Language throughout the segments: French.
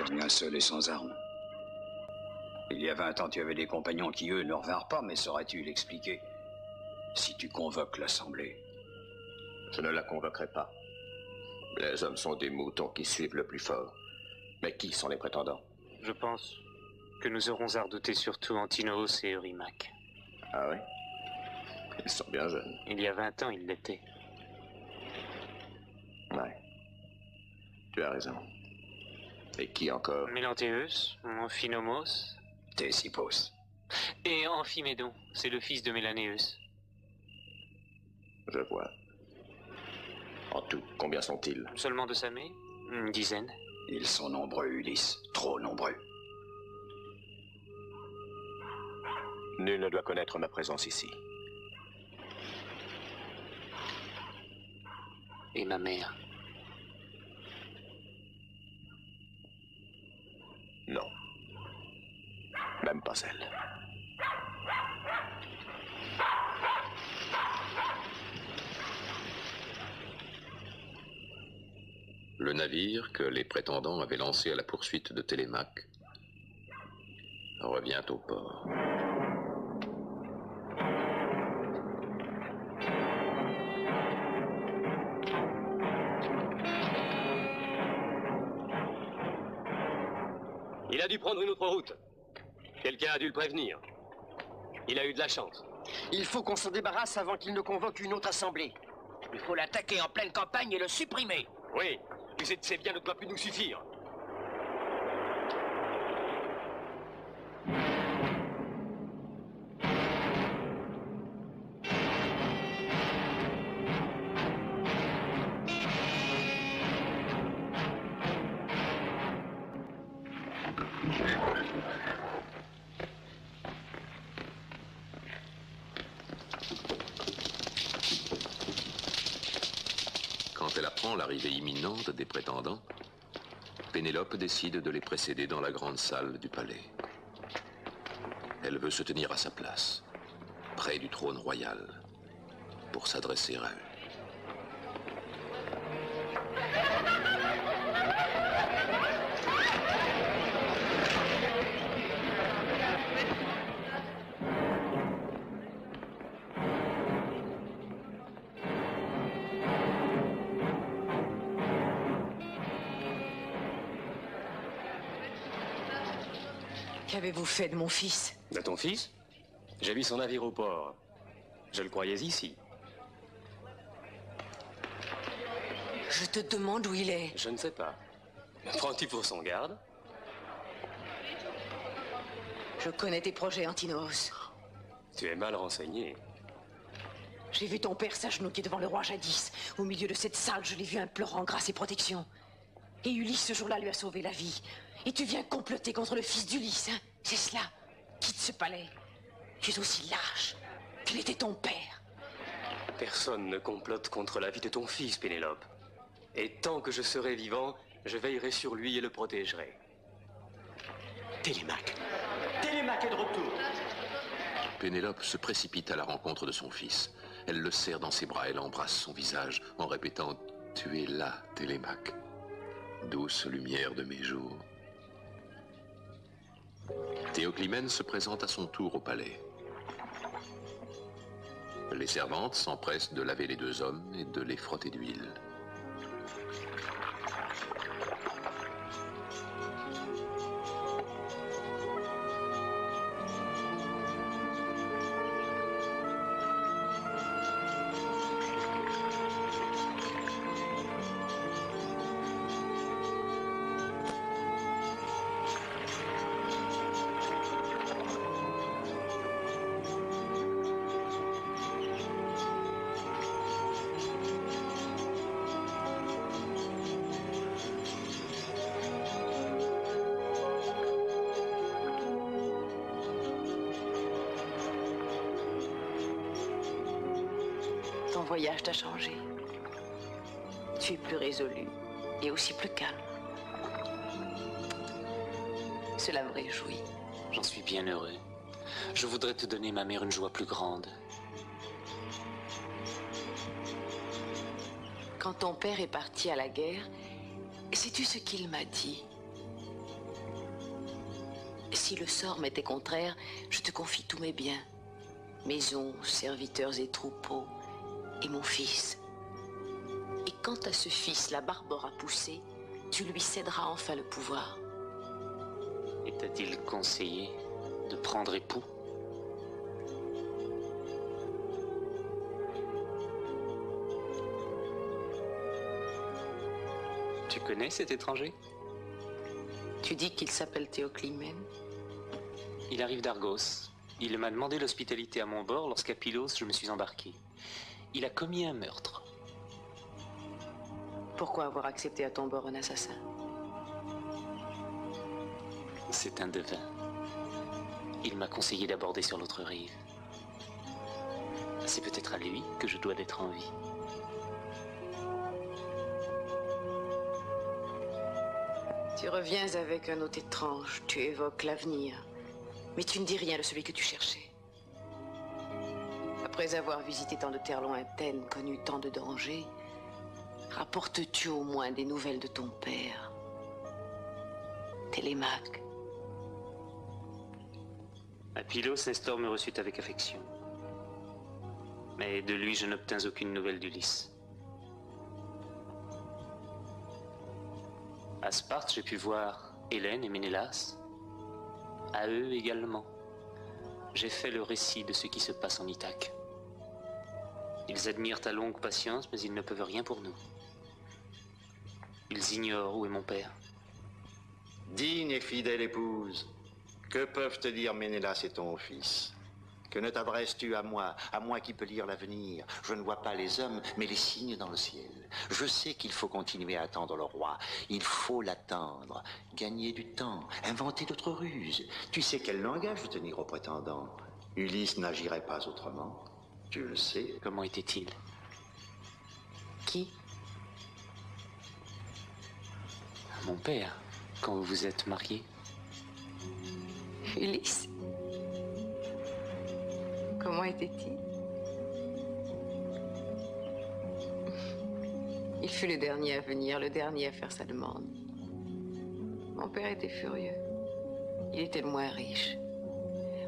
te reviens seul et sans armes. Il y a 20 ans, tu avais des compagnons qui, eux, ne revinrent pas, mais saurais-tu l'expliquer si tu convoques l'Assemblée? Je ne la convoquerai pas. Les hommes sont des moutons qui suivent le plus fort. Mais qui sont les prétendants? Je pense que nous aurons à redouter surtout Antinoos et Eurymaque. Ah oui? Ils sont bien jeunes. Il y a 20 ans, ils l'étaient. Ouais. Tu as raison. Et qui encore? Mélantéeus, Amphinomos... Ctésippos. Et Amphimédon, c'est le fils de Mélanéeus. Je vois. En tout, combien sont-ils? Seulement de Samé? Une dizaine. Ils sont nombreux, Ulysse. Trop nombreux. Nul ne doit connaître ma présence ici. Et ma mère? Non. Même pas elle. Le navire que les prétendants avaient lancé à la poursuite de Télémaque revient au port. Il a dû prendre une autre route. Quelqu'un a dû le prévenir. Il a eu de la chance. Il faut qu'on s'en débarrasse avant qu'il ne convoque une autre assemblée. Il faut l'attaquer en pleine campagne et le supprimer. Oui, mais c'est bien ne doit plus nous suffire. Quand elle apprend l'arrivée imminente des prétendants, Pénélope décide de les précéder dans la grande salle du palais. Elle veut se tenir à sa place, près du trône royal, pour s'adresser à eux. Qu'avez-vous fait de mon fils? De ton fils? J'ai vu son navire au port. Je le croyais ici. Je te demande où il est. Je ne sais pas. Prends-tu pour son garde? Je connais tes projets, Antinoos. Tu es mal renseigné. J'ai vu ton père s'agenouiller devant le roi jadis. Au milieu de cette salle, je l'ai vu implorant grâce et protection. Et Ulysse, ce jour-là, lui a sauvé la vie. Et tu viens comploter contre le fils d'Ulysse, hein? C'est cela. Quitte ce palais. Tu es aussi lâche qu'il était ton père. Personne ne complote contre la vie de ton fils, Pénélope. Et tant que je serai vivant, je veillerai sur lui et le protégerai. Télémaque. Télémaque est de retour. Pénélope se précipite à la rencontre de son fils. Elle le serre dans ses bras et l'embrasse son visage en répétant « Tu es là, Télémaque, douce lumière de mes jours ». Théoclymène se présente à son tour au palais. Les servantes s'empressent de laver les deux hommes et de les frotter d'huile. Ton voyage t'a changé. Tu es plus résolu et aussi plus calme. Cela me réjouit. J'en suis bien heureux. Je voudrais te donner, ma mère, une joie plus grande. Quand ton père est parti à la guerre, sais-tu ce qu'il m'a dit? Si le sort m'était contraire, je te confie tous mes biens. Maisons, serviteurs et troupeaux, et mon fils. Et quand à ce fils la barbe aura poussé, tu lui céderas enfin le pouvoir. Et t'a-t-il conseillé de prendre époux? Tu connais cet étranger? Tu dis qu'il s'appelle Théoclymène? Il arrive d'Argos. Il m'a demandé l'hospitalité à mon bord lorsqu'à Pylos je me suis embarqué. Il a commis un meurtre. Pourquoi avoir accepté à ton bord un assassin? C'est un devin. Il m'a conseillé d'aborder sur l'autre rive. C'est peut-être à lui que je dois d'être en vie. Tu reviens avec un hôte étrange, tu évoques l'avenir, mais tu ne dis rien de celui que tu cherchais. Après avoir visité tant de terres lointaines, connu tant de dangers, rapportes-tu au moins des nouvelles de ton père, Télémaque? À Pylos, Nestor me reçut avec affection. Mais de lui, je n'obtins aucune nouvelle d'Ulysse. À Sparte, j'ai pu voir Hélène et Ménélas. À eux également, j'ai fait le récit de ce qui se passe en Ithaque. Ils admirent ta longue patience, mais ils ne peuvent rien pour nous. Ils ignorent où est mon père. Digne et fidèle épouse, que peuvent te dire Ménélas et ton fils? Que ne t'adresses-tu à moi qui peux lire l'avenir? Je ne vois pas les hommes, mais les signes dans le ciel. Je sais qu'il faut continuer à attendre le roi. Il faut l'attendre, gagner du temps, inventer d'autres ruses. Tu sais quel langage tenir au prétendant. Ulysse n'agirait pas autrement. Tu le sais. Comment était-il? Qui? Mon père, quand vous vous êtes mariés. Ulysse? Comment était-il? Il fut le dernier à venir, le dernier à faire sa demande. Mon père était furieux. Il était le moins riche.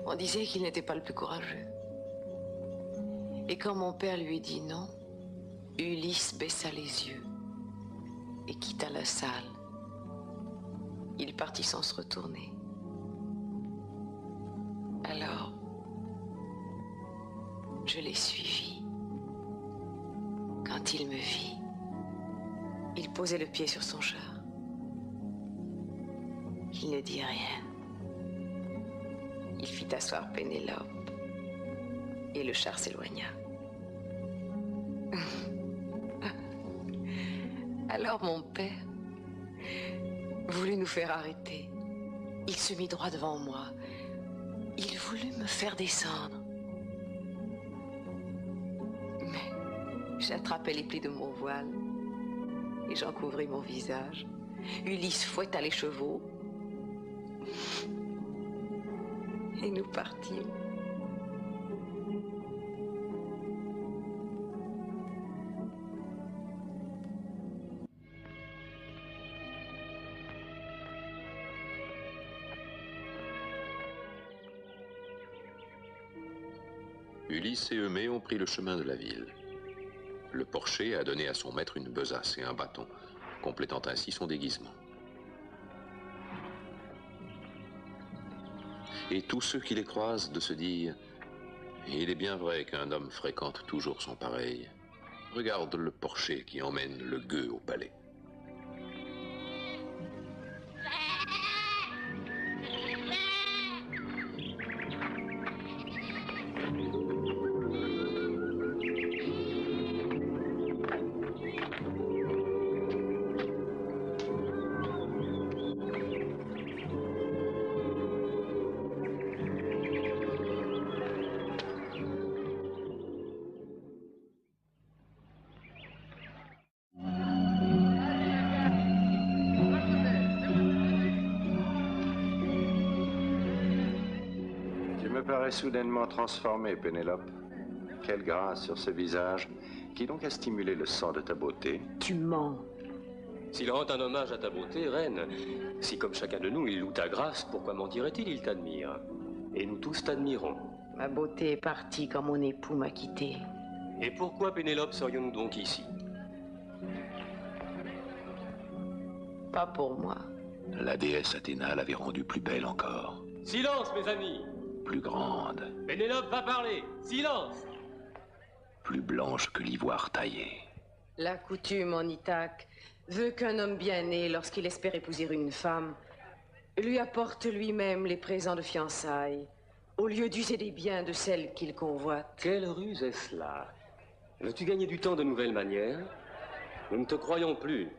On disait qu'il n'était pas le plus courageux. Et quand mon père lui dit non, Ulysse baissa les yeux et quitta la salle. Il partit sans se retourner. Alors, je l'ai suivi. Quand il me vit, il posait le pied sur son char. Il ne dit rien. Il fit asseoir Pénélope et le char s'éloigna. Alors mon père voulut nous faire arrêter. Il se mit droit devant moi. Il voulut me faire descendre. Mais j'attrapais les plis de mon voile et j'en couvris mon visage. Ulysse fouetta les chevaux et nous partîmes. Ulysse et Eumée ont pris le chemin de la ville. Le porcher a donné à son maître une besace et un bâton, complétant ainsi son déguisement. Et tous ceux qui les croisent de se dire « Il est bien vrai qu'un homme fréquente toujours son pareil. Regarde le porcher qui emmène le gueux au palais. » Soudainement transformée, Pénélope. Quelle grâce sur ce visage. Qui donc a stimulé le sang de ta beauté? Tu mens. S'il rend un hommage à ta beauté, reine, si comme chacun de nous il loue ta grâce, pourquoi m'en dirait-il? Il t'admire. Et nous tous t'admirons. Ma beauté est partie quand mon époux m'a quitté. Et pourquoi, Pénélope, serions-nous donc ici? Pas pour moi. La déesse Athéna l'avait rendue plus belle encore, Silence, mes amis! plus grande, Pénélope va parler! Silence! plus blanche que l'ivoire taillé. La coutume en Ithaque veut qu'un homme bien né, lorsqu'il espère épouser une femme, lui apporte lui-même les présents de fiançailles, au lieu d'user des biens de celle qu'il convoite. Quelle ruse est cela? Veux-tu gagner du temps de nouvelles manières? Nous ne te croyons plus.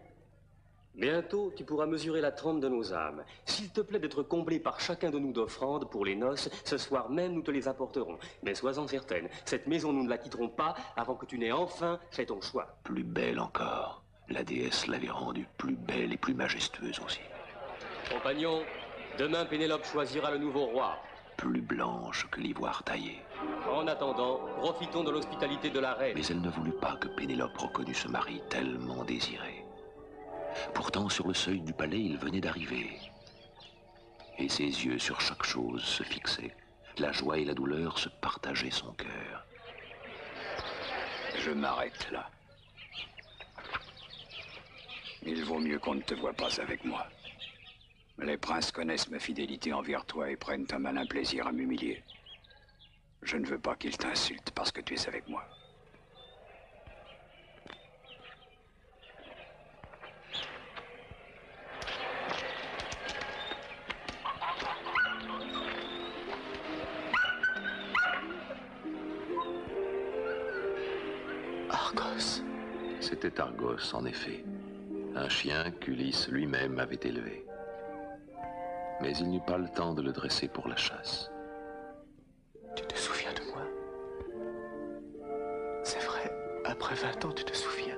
Bientôt, tu pourras mesurer la trempe de nos âmes. S'il te plaît d'être comblé par chacun de nous d'offrandes pour les noces, ce soir même nous te les apporterons. Mais sois-en certaine, cette maison nous ne la quitterons pas avant que tu n'aies enfin fait ton choix. Plus belle encore. La déesse l'avait rendue plus belle et plus majestueuse aussi. Compagnon, demain Pénélope choisira le nouveau roi. Plus blanche que l'ivoire taillé. En attendant, profitons de l'hospitalité de la reine. Mais elle ne voulut pas que Pénélope reconnût ce mari tellement désiré. Pourtant, sur le seuil du palais, il venait d'arriver. Et ses yeux sur chaque chose se fixaient. La joie et la douleur se partageaient son cœur. Je m'arrête là. Il vaut mieux qu'on ne te voie pas avec moi. Les princes connaissent ma fidélité envers toi et prennent un malin plaisir à m'humilier. Je ne veux pas qu'ils t'insultent parce que tu es avec moi. Argos. C'était Argos, en effet. Un chien qu'Ulysse lui-même avait élevé. Mais il n'eut pas le temps de le dresser pour la chasse. Tu te souviens de moi? C'est vrai, après 20 ans, tu te souviens?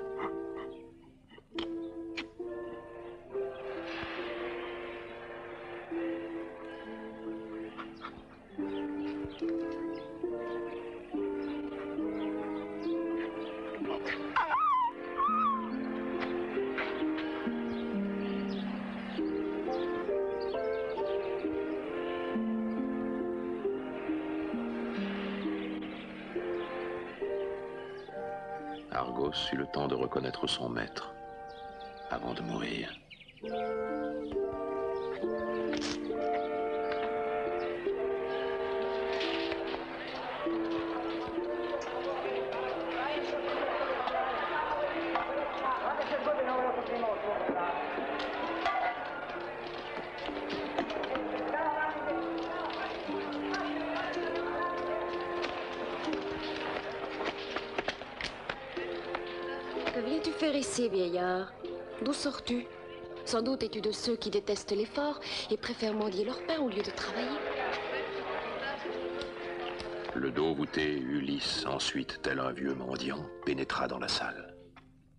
Argos eut le temps de reconnaître son maître avant de mourir. Que viens-tu faire ici, vieillard? D'où sors-tu? Sans doute es-tu de ceux qui détestent l'effort et préfèrent mendier leur pain au lieu de travailler. Le dos voûté, Ulysse, ensuite, tel un vieux mendiant, pénétra dans la salle.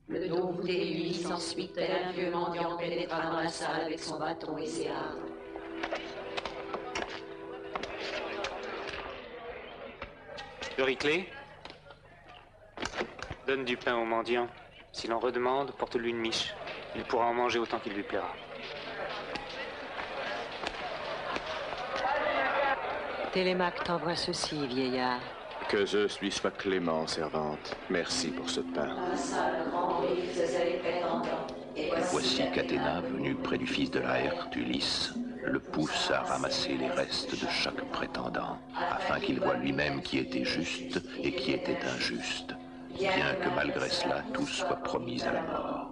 Le dos voûté Ulysse ensuite, tel un vieux mendiant, pénétra dans la salle avec son bâton et ses armes. Euryclée, donne du pain au mendiant. S'il en redemande, porte-lui une miche. Il pourra en manger autant qu'il lui plaira. Télémaque t'envoie ceci, vieillard. Que Zeus lui soit clément, servante. Merci pour ce pain. Voici qu'Athéna, venue près du fils de Laërte, Ulysse, le pousse à ramasser les restes de chaque prétendant, afin qu'il voie lui-même qui était juste et qui était injuste, bien que malgré cela, tous soient promis à la mort.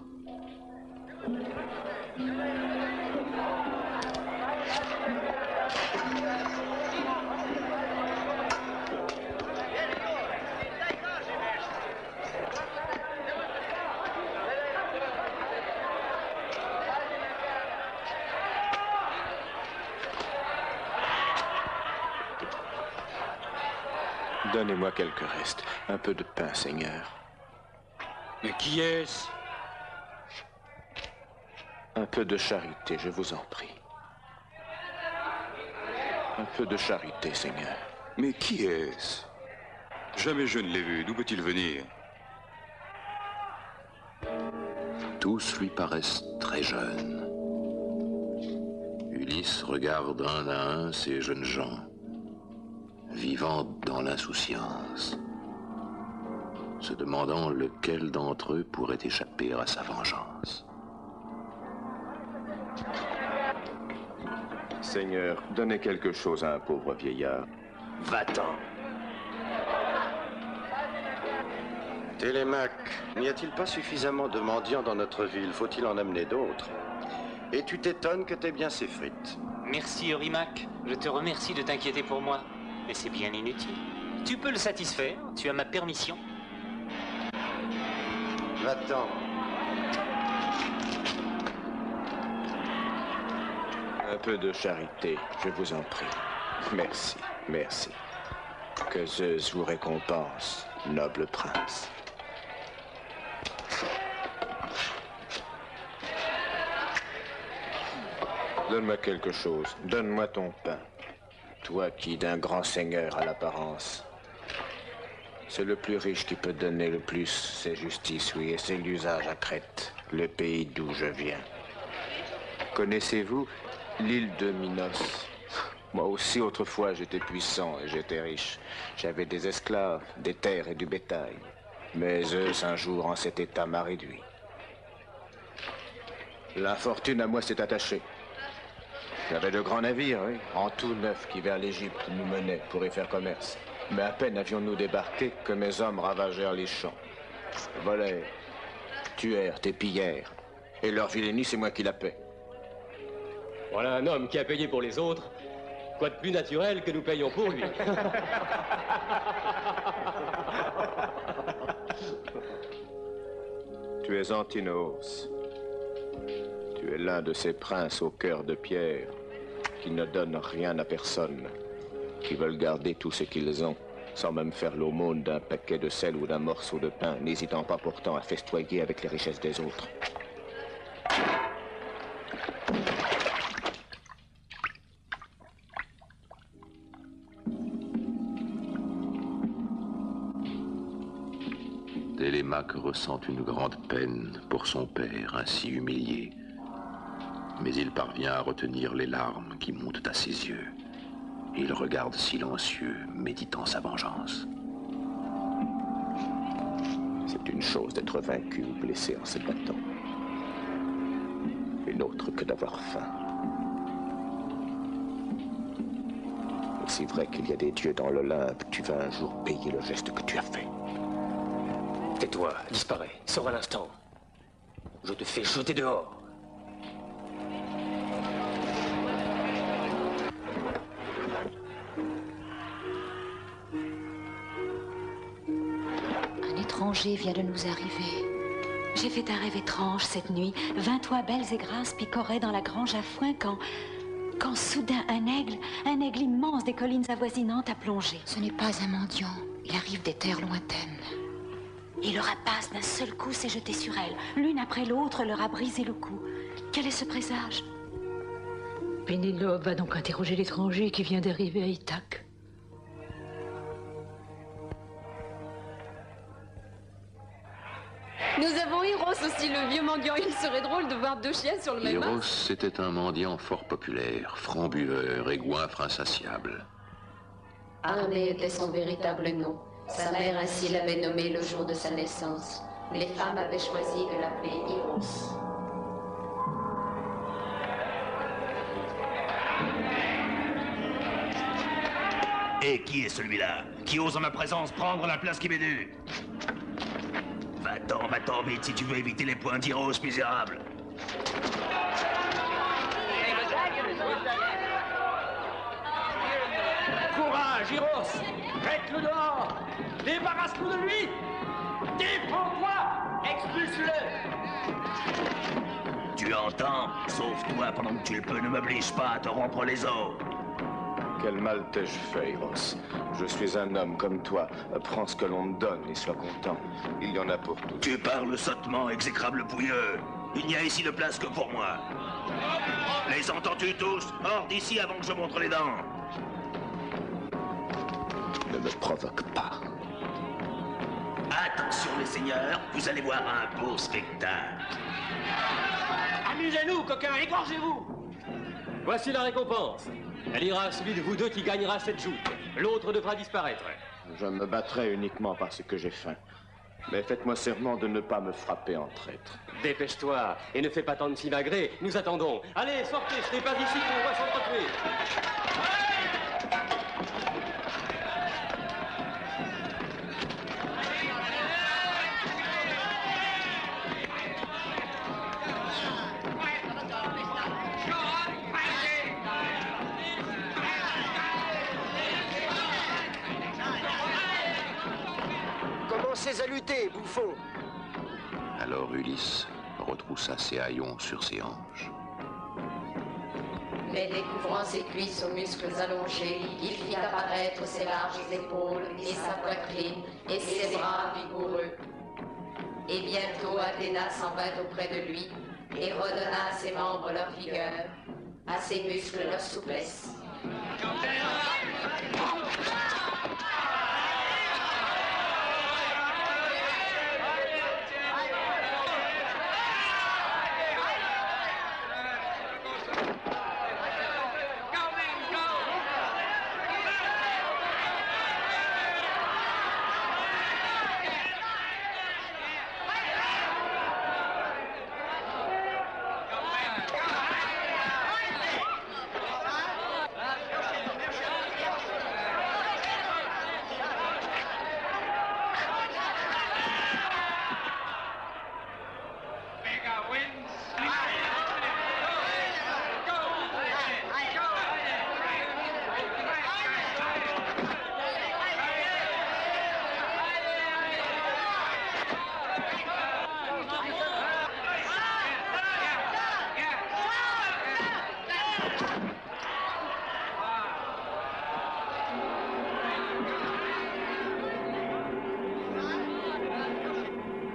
Donnez-moi quelques restes. Un peu de pain, Seigneur. Mais qui est-ce? Un peu de charité, je vous en prie. Un peu de charité, Seigneur. Mais qui est-ce? Jamais je ne l'ai vu. D'où peut-il venir? Tous lui paraissent très jeunes. Ulysse regarde un à un ces jeunes gens, vivant dans l'insouciance, se demandant lequel d'entre eux pourrait échapper à sa vengeance. Seigneur, donnez quelque chose à un pauvre vieillard. Va-t'en. Télémaque, n'y a-t-il pas suffisamment de mendiants dans notre ville? Faut-il en amener d'autres? Et tu t'étonnes que t'aies bien ces frites. Merci, Eurymaque. Je te remercie de t'inquiéter pour moi. Mais c'est bien inutile. Tu peux le satisfaire, tu as ma permission. Va-t'en. Un peu de charité, je vous en prie. Merci, merci. Que Zeus vous récompense, noble prince. Donne-moi quelque chose, donne-moi ton pain. Toi qui, d'un grand seigneur à l'apparence. C'est le plus riche qui peut donner le plus, c'est justice, oui, et c'est l'usage à Crète, le pays d'où je viens. Connaissez-vous l'île de Minos? Moi aussi, autrefois, j'étais puissant et j'étais riche. J'avais des esclaves, des terres et du bétail. Mais Zeus, un jour, en cet état, m'a réduit. L'infortune à moi s'est attachée. J'avais de grands navires, oui, en tout neuf, qui vers l'Égypte nous menaient pour y faire commerce. Mais à peine avions-nous débarqué que mes hommes ravagèrent les champs. Volèrent, tuèrent et pillèrent. Et leur vilainie, c'est moi qui la paie. Voilà un homme qui a payé pour les autres. Quoi de plus naturel que nous payons pour lui? Tu es Antinos. Tu es l'un de ces princes au cœur de pierre qui ne donnent rien à personne, qui veulent garder tout ce qu'ils ont, sans même faire l'aumône d'un paquet de sel ou d'un morceau de pain, n'hésitant pas pourtant à festoyer avec les richesses des autres. Télémaque ressent une grande peine pour son père ainsi humilié, mais il parvient à retenir les larmes qui montent à ses yeux. Il regarde silencieux, méditant sa vengeance. C'est une chose d'être vaincu ou blessé en se battant. Une autre que d'avoir faim. Aussi vrai qu'il y a des dieux dans l'Olympe, tu vas un jour payer le geste que tu as fait. Tais-toi, disparais, sors à l'instant. Je te fais jeter dehors. Un étranger vient de nous arriver. J'ai fait un rêve étrange cette nuit. 20 oies belles et grasses picoraient dans la grange à foin quand soudain un aigle immense des collines avoisinantes a plongé. Ce n'est pas un mendiant. Il arrive des terres lointaines. Et le rapace d'un seul coup s'est jeté sur elle. L'une après l'autre leur a brisé le cou. Quel est ce présage? Pénélope va donc interroger l'étranger qui vient d'arriver à Ithaque. Nous avons Eros aussi, le vieux mendiant. Il serait drôle de voir deux chiens sur le même Eros arbre. était un mendiant fort populaire, franc buveur et goinfre insatiable. Arné était son véritable nom. Sa mère ainsi l'avait nommé le jour de sa naissance. Les femmes avaient choisi de l'appeler Eros. Et qui est celui-là? Qui ose en ma présence prendre la place qui m'est due? Va-t'en vite si tu veux éviter les points d'Eros, misérable. Courage, Eros! Jette-le dehors! Débarrasse-nous de lui! Défends-toi! Expulse-le! Tu entends? Sauve-toi pendant que tu le peux, ne m'oblige pas à te rompre les os. Quel mal t'ai-je fait, Eros? Je suis un homme comme toi. Prends ce que l'on te donne et sois content. Il y en a pour tous. Tu parles sottement, exécrable pouilleux. Il n'y a ici de place que pour moi. Les entends-tu tous? Hors d'ici avant que je montre les dents. Ne me provoque pas. Attention les seigneurs, vous allez voir un beau spectacle. Amusez-nous, coquins, égorgez-vous. Voici la récompense. Elle ira à celui de vous deux qui gagnera cette joute. L'autre devra disparaître. Je me battrai uniquement parce que j'ai faim. Mais faites-moi serment de ne pas me frapper en traître. Dépêche-toi et ne fais pas tant de simagrées. Nous attendons. Allez, sortez, ce n'est pas ici qu'on va s'entretuer. Commencez à lutter, bouffon. Alors Ulysse retroussa ses haillons sur ses hanches. Mais découvrant ses cuisses aux muscles allongés, il fit apparaître ses larges épaules et sa poitrine et ses bras vigoureux. Et bientôt Athéna s'en vint auprès de lui et redonna à ses membres leur vigueur, à ses muscles leur souplesse.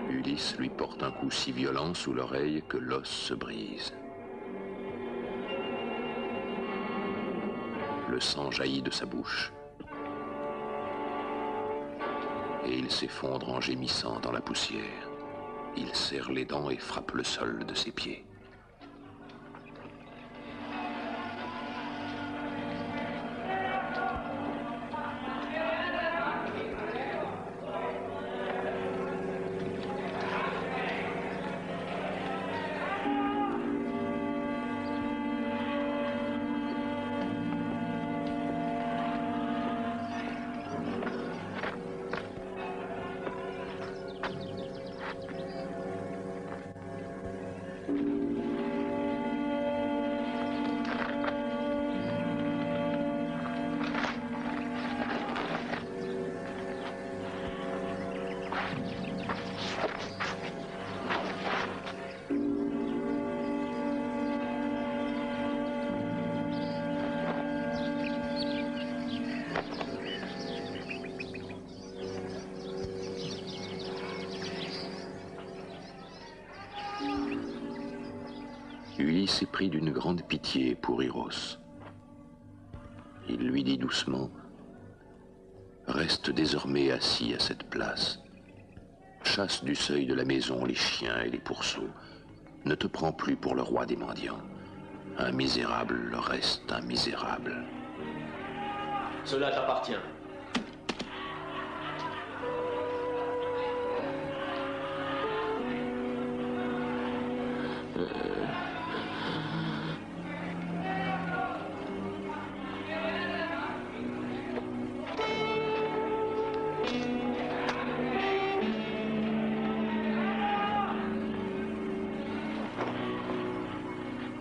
Ulysse lui porte un coup si violent sous l'oreille que l'os se brise. Le sang jaillit de sa bouche. Et il s'effondre en gémissant dans la poussière. Il serre les dents et frappe le sol de ses pieds. Ulysse est pris d'une grande pitié pour Iros. Il lui dit doucement: reste désormais assis à cette place. Chasse du seuil de la maison les chiens et les pourceaux. Ne te prends plus pour le roi des mendiants. Un misérable reste un misérable. Cela t'appartient.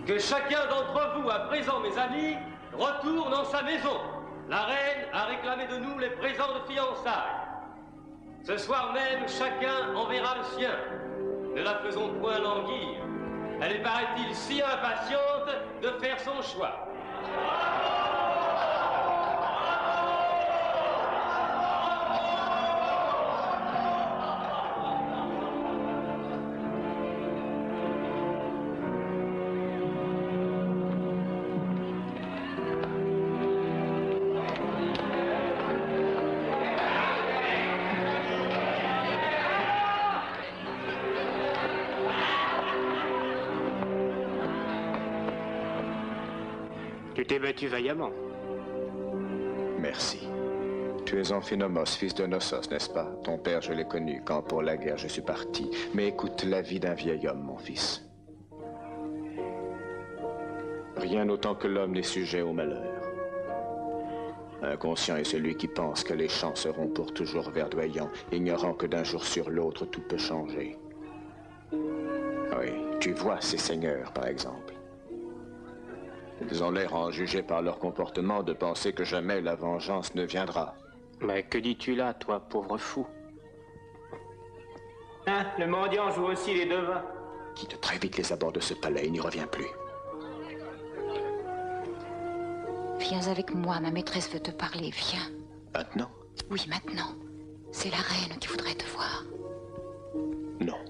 Que chacun d'entre vous, à présent, mes amis, retourne dans sa maison. La reine a réclamé de nous les présents de fiançailles. Ce soir même, chacun enverra le sien. Ne la faisons point languir. Elle est, paraît-il, si impatiente de faire son choix. t'es battu vaillamment. Merci. Tu es Amphinomos, fils de Knossos, n'est-ce pas? Ton père, je l'ai connu quand, pour la guerre, je suis parti. Mais écoute la vie d'un vieil homme, mon fils. Rien autant que l'homme n'est sujet au malheur. Inconscient est celui qui pense que les champs seront pour toujours verdoyants, ignorant que d'un jour sur l'autre, tout peut changer. Oui, tu vois ces seigneurs, par exemple. Ils ont l'air, en juger par leur comportement, de penser que jamais la vengeance ne viendra. Mais que dis-tu là, toi, pauvre fou? Hein, le mendiant joue aussi les devins. Quitte très vite les abords de ce palais et n'y reviens plus. Viens avec moi, ma maîtresse veut te parler, viens. Maintenant? Oui, maintenant. C'est la reine qui voudrait te voir. Non,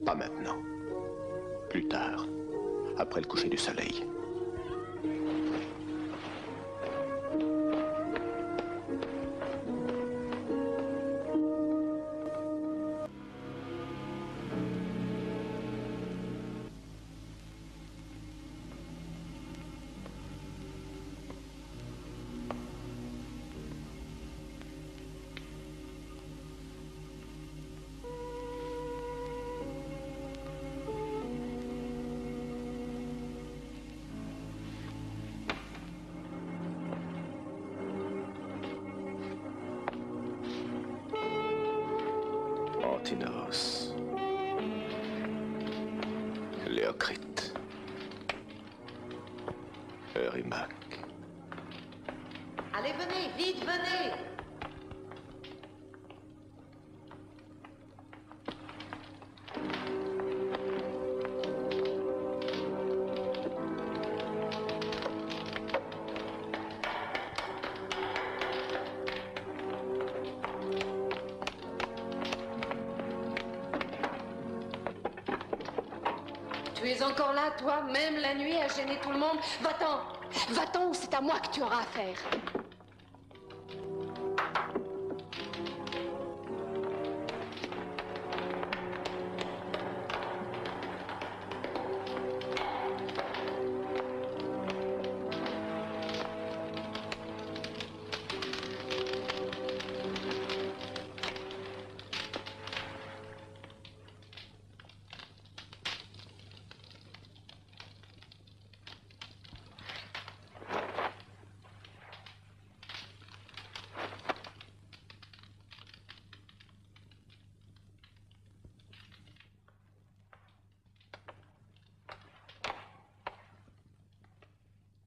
pas maintenant. Plus tard, après le coucher du soleil. Antinos, Léocrite, Eurymaque. Allez, venez, vite, venez. Tu es encore là, toi, même la nuit, à gêner tout le monde? Va-t'en! Va-t'en ou c'est à moi que tu auras affaire.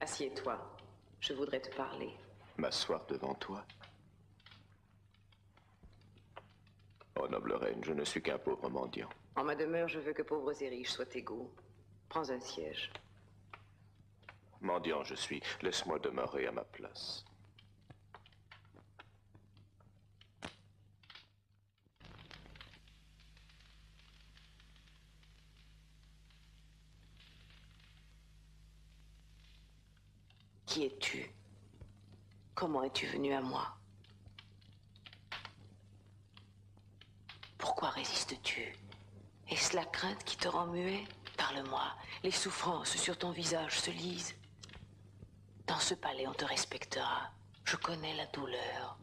Assieds-toi. Je voudrais te parler. M'asseoir devant toi? Oh, noble reine, je ne suis qu'un pauvre mendiant. En ma demeure, je veux que pauvres et riches soient égaux. Prends un siège. Mendiant je suis, laisse-moi demeurer à ma place. Qui es-tu? Comment es-tu venu à moi? Pourquoi résistes-tu? Est-ce la crainte qui te rend muet? Parle-moi. Les souffrances sur ton visage se lisent. Dans ce palais, on te respectera. Je connais la douleur.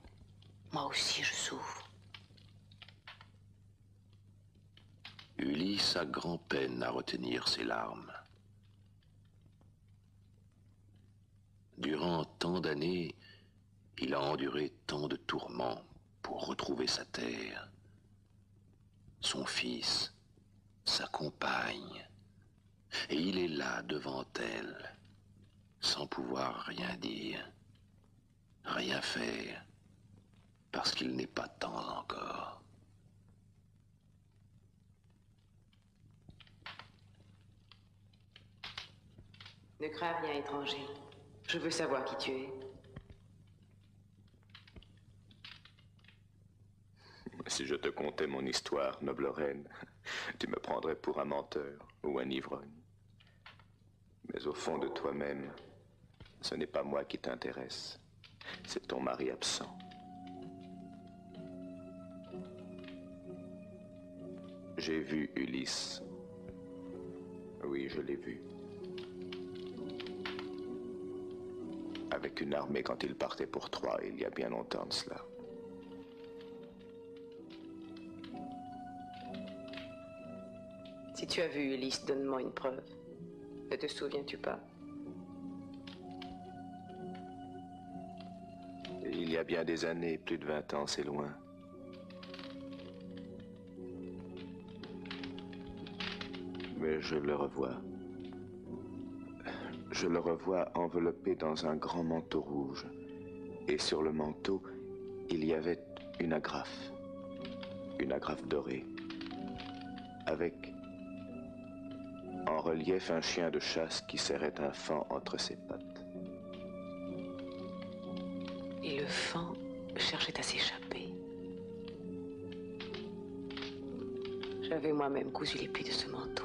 Moi aussi, je souffre. Ulysse a grand-peine à retenir ses larmes. Durant tant d'années, il a enduré tant de tourments pour retrouver sa terre, son fils, sa compagne. Et il est là devant elle, sans pouvoir rien dire, rien faire, parce qu'il n'est pas temps encore. Ne crains rien, étranger. Je veux savoir qui tu es. Si je te contais mon histoire, noble reine, tu me prendrais pour un menteur ou un ivrogne. Mais au fond de toi-même, ce n'est pas moi qui t'intéresse, c'est ton mari absent. J'ai vu Ulysse. Oui, je l'ai vu. avec une armée quand il partait pour Troie, il y a bien longtemps de cela. Si tu as vu Ulysse, donne-moi une preuve. Ne te souviens-tu pas? Il y a bien des années, plus de 20 ans, c'est loin. Mais je le revois. Je le revois enveloppé dans un grand manteau rouge. Et sur le manteau, il y avait une agrafe dorée, avec en relief un chien de chasse qui serrait un faon entre ses pattes. Et le faon cherchait à s'échapper. J'avais moi-même cousu les plis de ce manteau.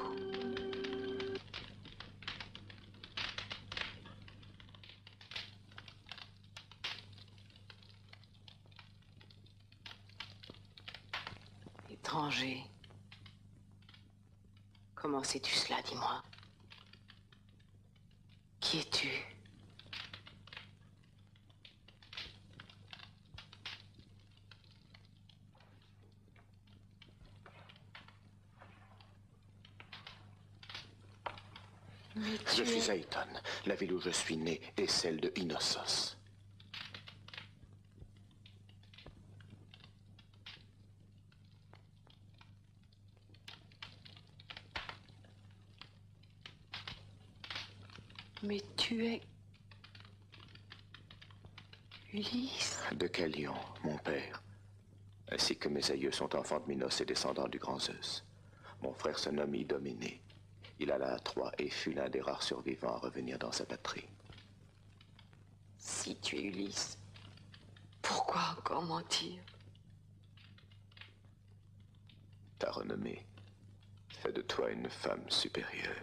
Étranger. Comment sais-tu cela, dis-moi? Qui es-tu? Je suis Aïton, la ville où je suis né est celle de Inossos. Mais tu es... Ulysse? De Calion, mon père, ainsi que mes aïeux sont enfants de Minos et descendants du grand Zeus. Mon frère se nomme Idoménée. Il alla à Troie et fut l'un des rares survivants à revenir dans sa patrie. Si tu es Ulysse, pourquoi encore mentir? Ta renommée fait de toi une femme supérieure.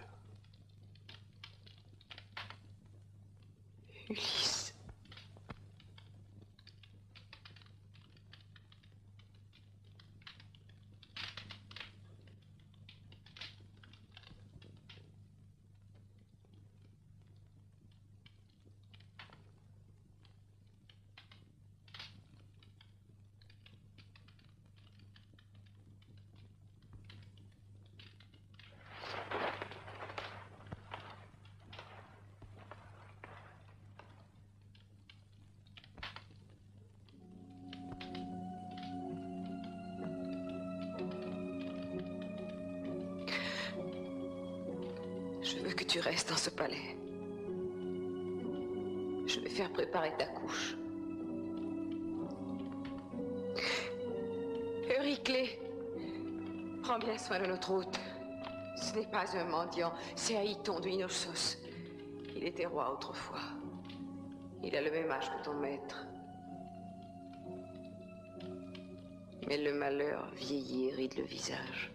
Ulysse. Je veux que tu restes dans ce palais. Je vais faire préparer ta couche. Euryclée, prends bien soin de notre hôte. Ce n'est pas un mendiant, c'est Aïton de Inossos. Il était roi autrefois. Il a le même âge que ton maître. Mais le malheur vieillit et ride le visage.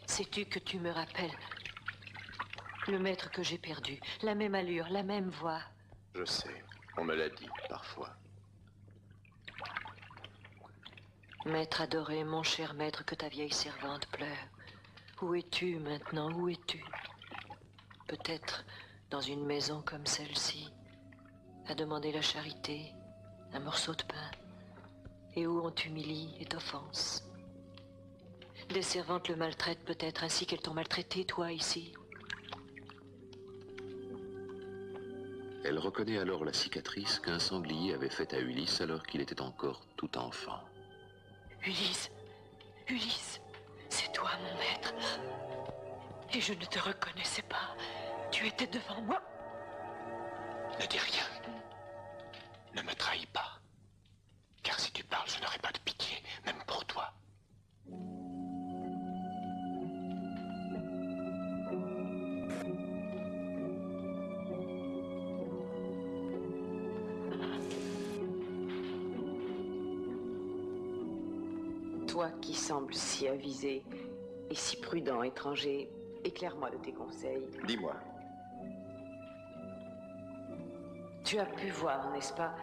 Sais-tu que tu me rappelles le maître que j'ai perdu? La même allure, la même voix. Je sais, on me l'a dit parfois. Maître adoré, mon cher maître, que ta vieille servante pleure. Où es-tu maintenant? Où es-tu? Peut-être dans une maison comme celle-ci, à demander la charité, un morceau de pain, et où on t'humilie et t'offense. Des servantes le maltraitent peut-être ainsi qu'elles t'ont maltraité, toi, ici. Elle reconnaît alors la cicatrice qu'un sanglier avait faite à Ulysse alors qu'il était encore tout enfant. Ulysse, Ulysse, c'est toi, mon maître. Et je ne te reconnaissais pas. Tu étais devant moi. Ne dis rien. Ne me trahis pas. Car si tu parles, je n'aurai pas de pitié, même pour toi. Toi qui sembles si avisé et si prudent, étranger, Éclaire-moi de tes conseils. Dis-moi. Tu as pu voir, n'est-ce pas,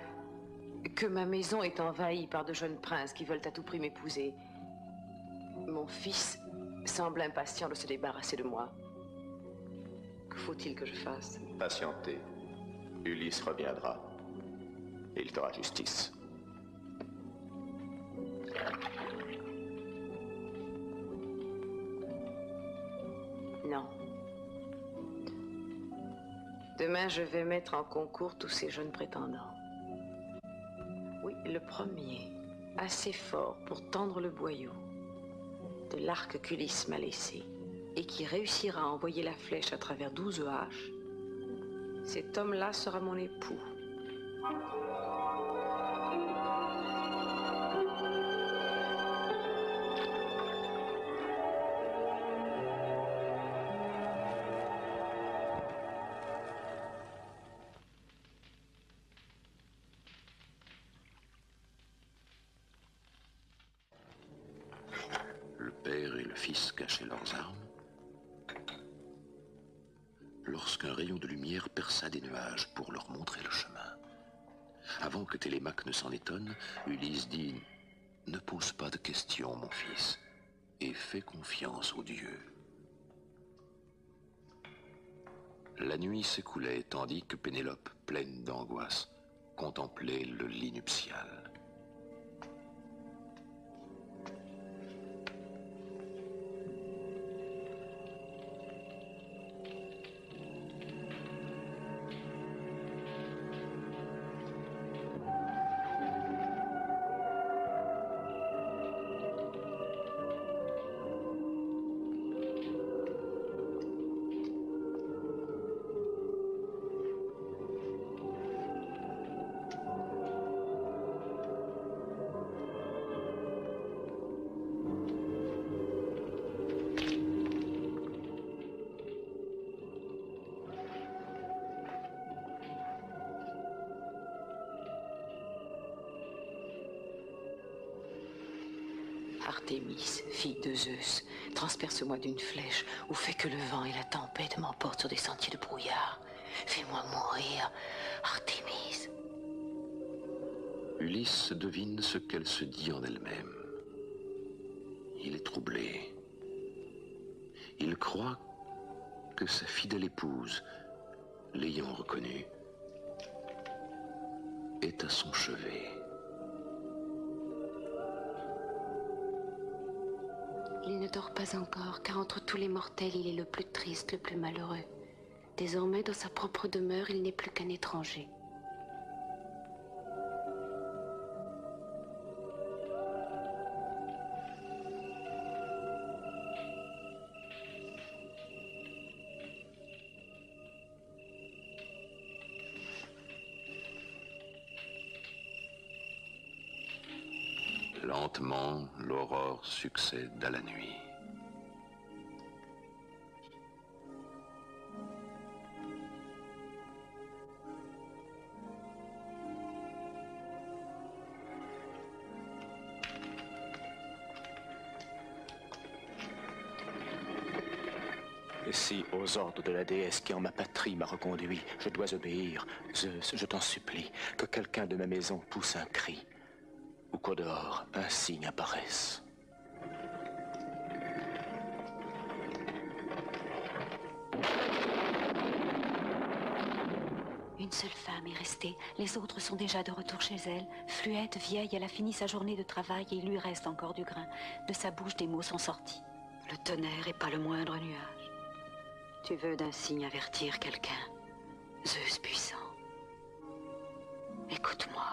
que ma maison est envahie par de jeunes princes qui veulent à tout prix m'épouser. Mon fils semble impatient de se débarrasser de moi. Que faut-il que je fasse? Patientez. Ulysse reviendra. Il fera justice. Non. Demain, je vais mettre en concours tous ces jeunes prétendants. Oui, le premier, assez fort pour tendre le boyau de l'arc qu'Ulysse m'a laissé et qui réussira à envoyer la flèche à travers 12 haches, cet homme-là sera mon époux. Le père et le fils cachaient leurs armes lorsqu'un rayon de lumière perça des nuages pour leur montrer le chemin. Avant que Télémaque ne s'en étonne, Ulysse dit « Ne pose pas de questions, mon fils, et fais confiance aux dieux. » La nuit s'écoulait tandis que Pénélope, pleine d'angoisse, contemplait le lit nuptial. Artémis, fille de Zeus, transperce-moi d'une flèche ou fais que le vent et la tempête m'emportent sur des sentiers de brouillard. Fais-moi mourir, Artémis. Ulysse devine ce qu'elle se dit en elle-même. Il est troublé. Il croit que sa fidèle épouse, l'ayant reconnue, est à son chevet. Il ne dort pas encore, car entre tous les mortels, il est le plus triste, le plus malheureux. Désormais, dans sa propre demeure, il n'est plus qu'un étranger. Lentement, l'aurore succède à la nuit. Et si, aux ordres de la déesse qui en ma patrie m'a reconduit, je dois obéir, Zeus, je t'en supplie, que quelqu'un de ma maison pousse un cri, ou qu'au dehors, un signe apparaisse. Une seule femme est restée, les autres sont déjà de retour chez elle. Fluette, vieille, elle a fini sa journée de travail et il lui reste encore du grain. De sa bouche, des mots sont sortis. Le tonnerre est pas le moindre nuage. Tu veux d'un signe avertir quelqu'un, Zeus puissant. Écoute-moi,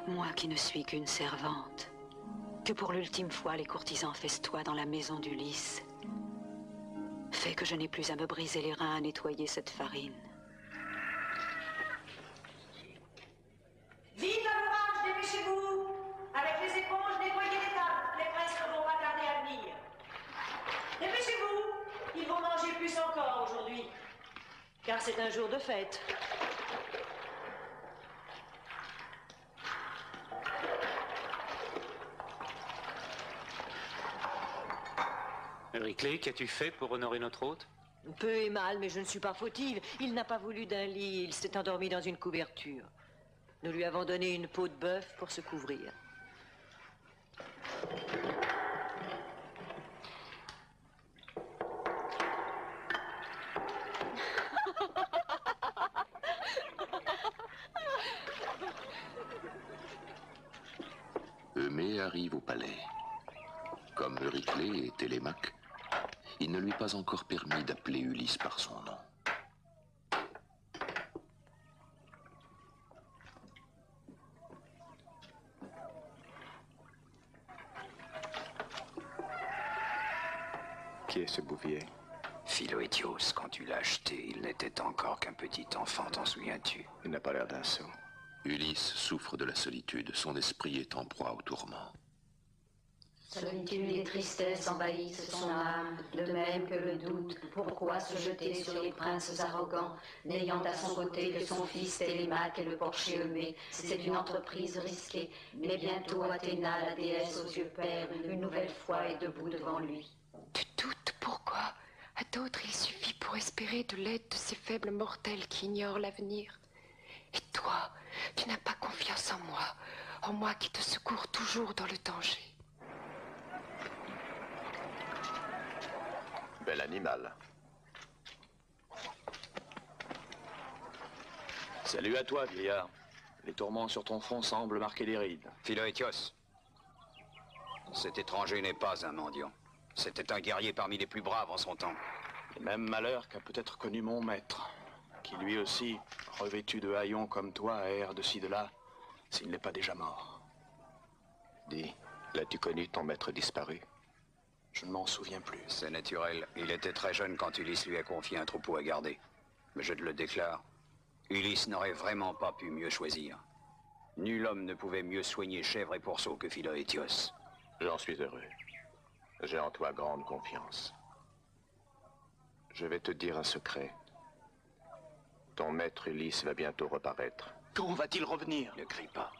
moi qui ne suis qu'une servante, que pour l'ultime fois les courtisans festoient dans la maison d'Ulysse. Fais que je n'ai plus à me briser les reins à nettoyer cette farine. Vite à l'ouvrage, dépêchez-vous! Avec les éponges, nettoyez les tables. Les princes ne vont pas tarder à venir. Dépêchez-vous! Ils vont manger plus encore aujourd'hui. Car c'est un jour de fête. Euryclée, qu'as-tu fait pour honorer notre hôte? Peu et mal, mais je ne suis pas fautive. Il n'a pas voulu d'un lit, il s'est endormi dans une couverture. Nous lui avons donné une peau de bœuf pour se couvrir. Eumée arrive au palais. Comme Euryclée et Télémaque, il ne lui est pas encore permis d'appeler Ulysse par son nom. Qui est ce bouvier? Philoétios, quand tu l'as acheté, il n'était encore qu'un petit enfant, t'en souviens-tu? Il n'a pas l'air d'un sot. Ulysse souffre de la solitude, son esprit est en proie au tourment. Solitude et tristesse envahissent son âme, de même que le doute. Pourquoi se jeter sur les princes arrogants, n'ayant à son côté que son fils Télémaque et le porcher Eumée? C'est une entreprise risquée, mais bientôt Athéna, la déesse aux yeux pères, une nouvelle fois est debout devant lui. Tu doutes, pourquoi? À d'autres, il suffit pour espérer de l'aide de ces faibles mortels qui ignorent l'avenir. Et toi, tu n'as pas confiance en moi qui te secours toujours dans le danger. Bel animal. Salut à toi, vieillard. Les tourments sur ton front semblent marquer des rides. Philoétios, cet étranger n'est pas un mendiant. C'était un guerrier parmi les plus braves en son temps. Le même malheur qu'a peut-être connu mon maître, qui lui aussi, revêtu de haillons comme toi, erre de ci de là, s'il n'est pas déjà mort. Dis, l'as-tu connu ton maître disparu? Je ne m'en souviens plus. C'est naturel. Il était très jeune quand Ulysse lui a confié un troupeau à garder. Mais je te le déclare, Ulysse n'aurait vraiment pas pu mieux choisir. Nul homme ne pouvait mieux soigner chèvre et pourceau que Philoétios. J'en suis heureux. J'ai en toi grande confiance. Je vais te dire un secret. Ton maître Ulysse va bientôt reparaître. Quand va-t-il revenir? Ne crie pas.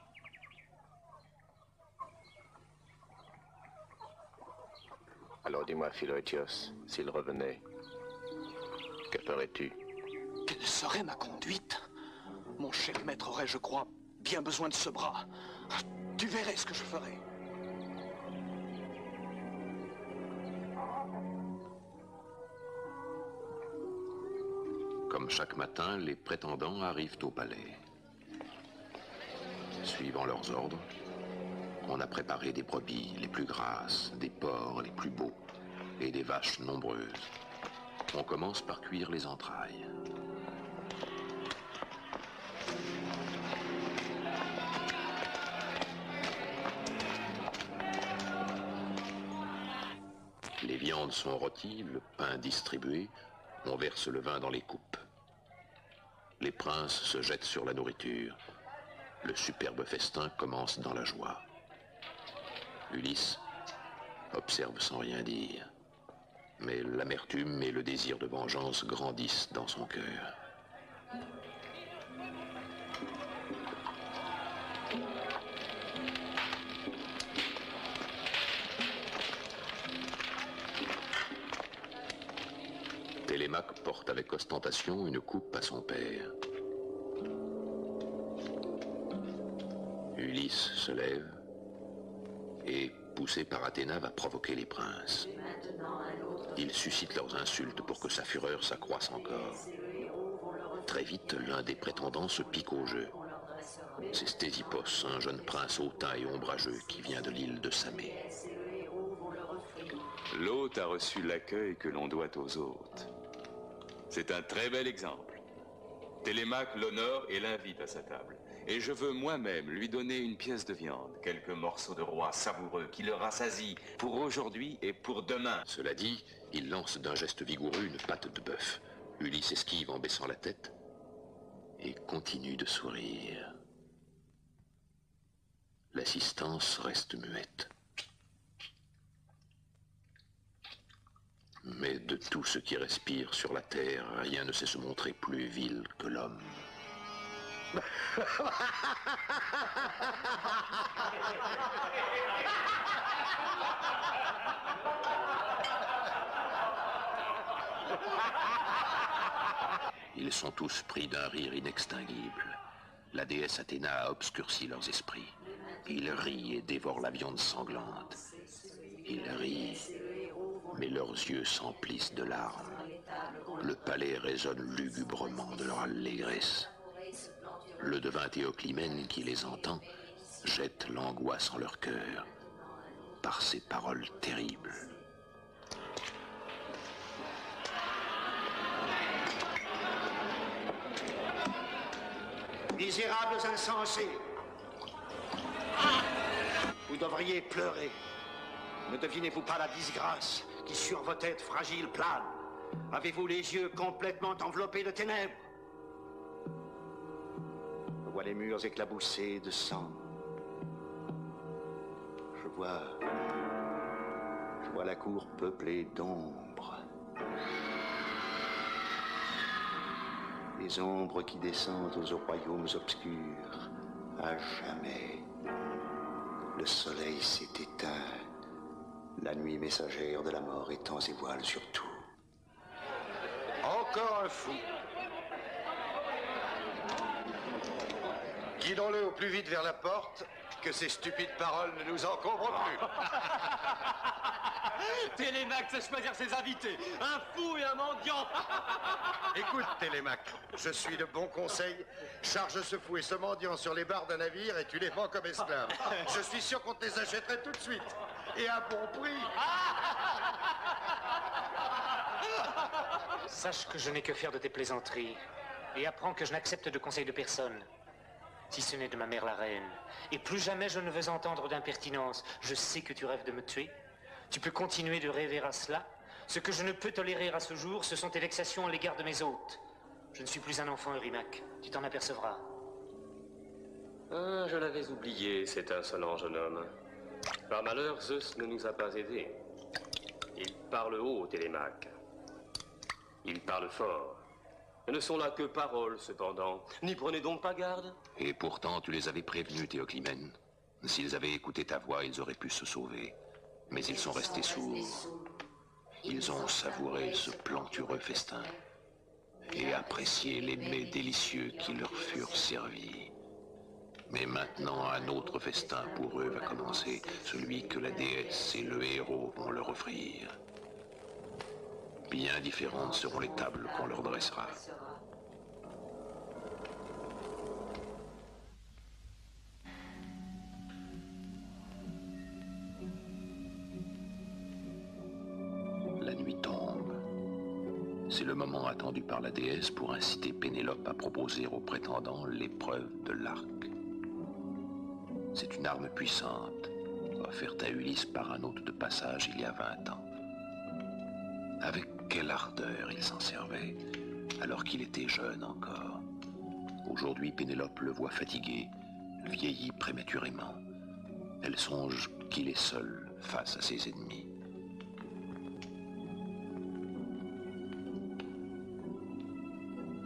Alors dis-moi, Philoétios, s'il revenait, que ferais-tu? Quelle serait ma conduite? Mon cher maître aurait, je crois, bien besoin de ce bras. Tu verrais ce que je ferais. Comme chaque matin, les prétendants arrivent au palais. Suivant leurs ordres, on a préparé des brebis les plus grasses, des porcs les plus beaux et des vaches nombreuses. On commence par cuire les entrailles. Les viandes sont rôties, le pain distribué, on verse le vin dans les coupes. Les princes se jettent sur la nourriture. Le superbe festin commence dans la joie. Ulysse observe sans rien dire. Mais l'amertume et le désir de vengeance grandissent dans son cœur. Télémaque porte avec ostentation une coupe à son père. Ulysse se lève et, poussé par Athéna, va provoquer les princes. Il suscite leurs insultes pour que sa fureur s'accroisse encore. Très vite, l'un des prétendants se pique au jeu. C'est Stésippos, un jeune prince hautain et ombrageux qui vient de l'île de Samé. L'hôte a reçu l'accueil que l'on doit aux hôtes. C'est un très bel exemple. Télémaque l'honore et l'invite à sa table. Et je veux moi-même lui donner une pièce de viande, quelques morceaux de roi savoureux qui le rassasient pour aujourd'hui et pour demain. Cela dit, il lance d'un geste vigoureux une patte de bœuf. Ulysse esquive en baissant la tête et continue de sourire. L'assistance reste muette. Mais de tout ce qui respire sur la terre, rien ne sait se montrer plus vil que l'homme. Ils sont tous pris d'un rire inextinguible. La déesse Athéna a obscurci leurs esprits. Ils rient et dévorent la viande sanglante. Ils rient, mais leurs yeux s'emplissent de larmes. Le palais résonne lugubrement de leur allégresse. Le devin Théoclymène qui les entend jette l'angoisse en leur cœur par ces paroles terribles. Misérables insensés, vous devriez pleurer. Ne devinez-vous pas la disgrâce qui sur vos têtes fragiles plane? Avez-vous les yeux complètement enveloppés de ténèbres? Je vois les murs éclaboussés de sang. Je vois la cour peuplée d'ombres. Les ombres qui descendent aux royaumes obscurs. À jamais. Le soleil s'est éteint. La nuit messagère de la mort étend ses voiles sur tout. Encore un fou. Guidons-le au plus vite vers la porte, que ces stupides paroles ne nous encombrent plus. Télémaque sait choisir ses invités. Un fou et un mendiant. Écoute, Télémaque, je suis de bons conseils. Charge ce fou et ce mendiant sur les barres d'un navire et tu les vends comme esclaves. Je suis sûr qu'on te les achèterait tout de suite. Et à bon prix. Sache que je n'ai que faire de tes plaisanteries. Et apprends que je n'accepte de conseils de personne. Si ce n'est de ma mère la reine. Et plus jamais je ne veux entendre d'impertinence. Je sais que tu rêves de me tuer. Tu peux continuer de rêver à cela. Ce que je ne peux tolérer à ce jour, ce sont tes vexations à l'égard de mes hôtes. Je ne suis plus un enfant, Eurymaque. Tu t'en apercevras. Ah, je l'avais oublié, cet insolent jeune homme. Par malheur, Zeus ne nous a pas aidés. Il parle haut, Télémaque. Il parle fort. Ce ne sont là que paroles, cependant. N'y prenez donc pas garde. Et pourtant, tu les avais prévenus, Théoclymène. S'ils avaient écouté ta voix, ils auraient pu se sauver. Mais ils sont restés sourds. Ils ont savouré ce plantureux festin et apprécié les mets délicieux qui leur furent servis. Mais maintenant, un autre festin pour eux va commencer, celui que la déesse et le héros vont leur offrir. Bien différentes seront les tables qu'on leur dressera. La nuit tombe. C'est le moment attendu par la déesse pour inciter Pénélope à proposer aux prétendants l'épreuve de l'arc. C'est une arme puissante, offerte à Ulysse par un hôte de passage il y a 20 ans. Avec quelle ardeur il s'en servait, alors qu'il était jeune encore. Aujourd'hui, Pénélope le voit fatigué, vieilli prématurément. Elle songe qu'il est seul face à ses ennemis.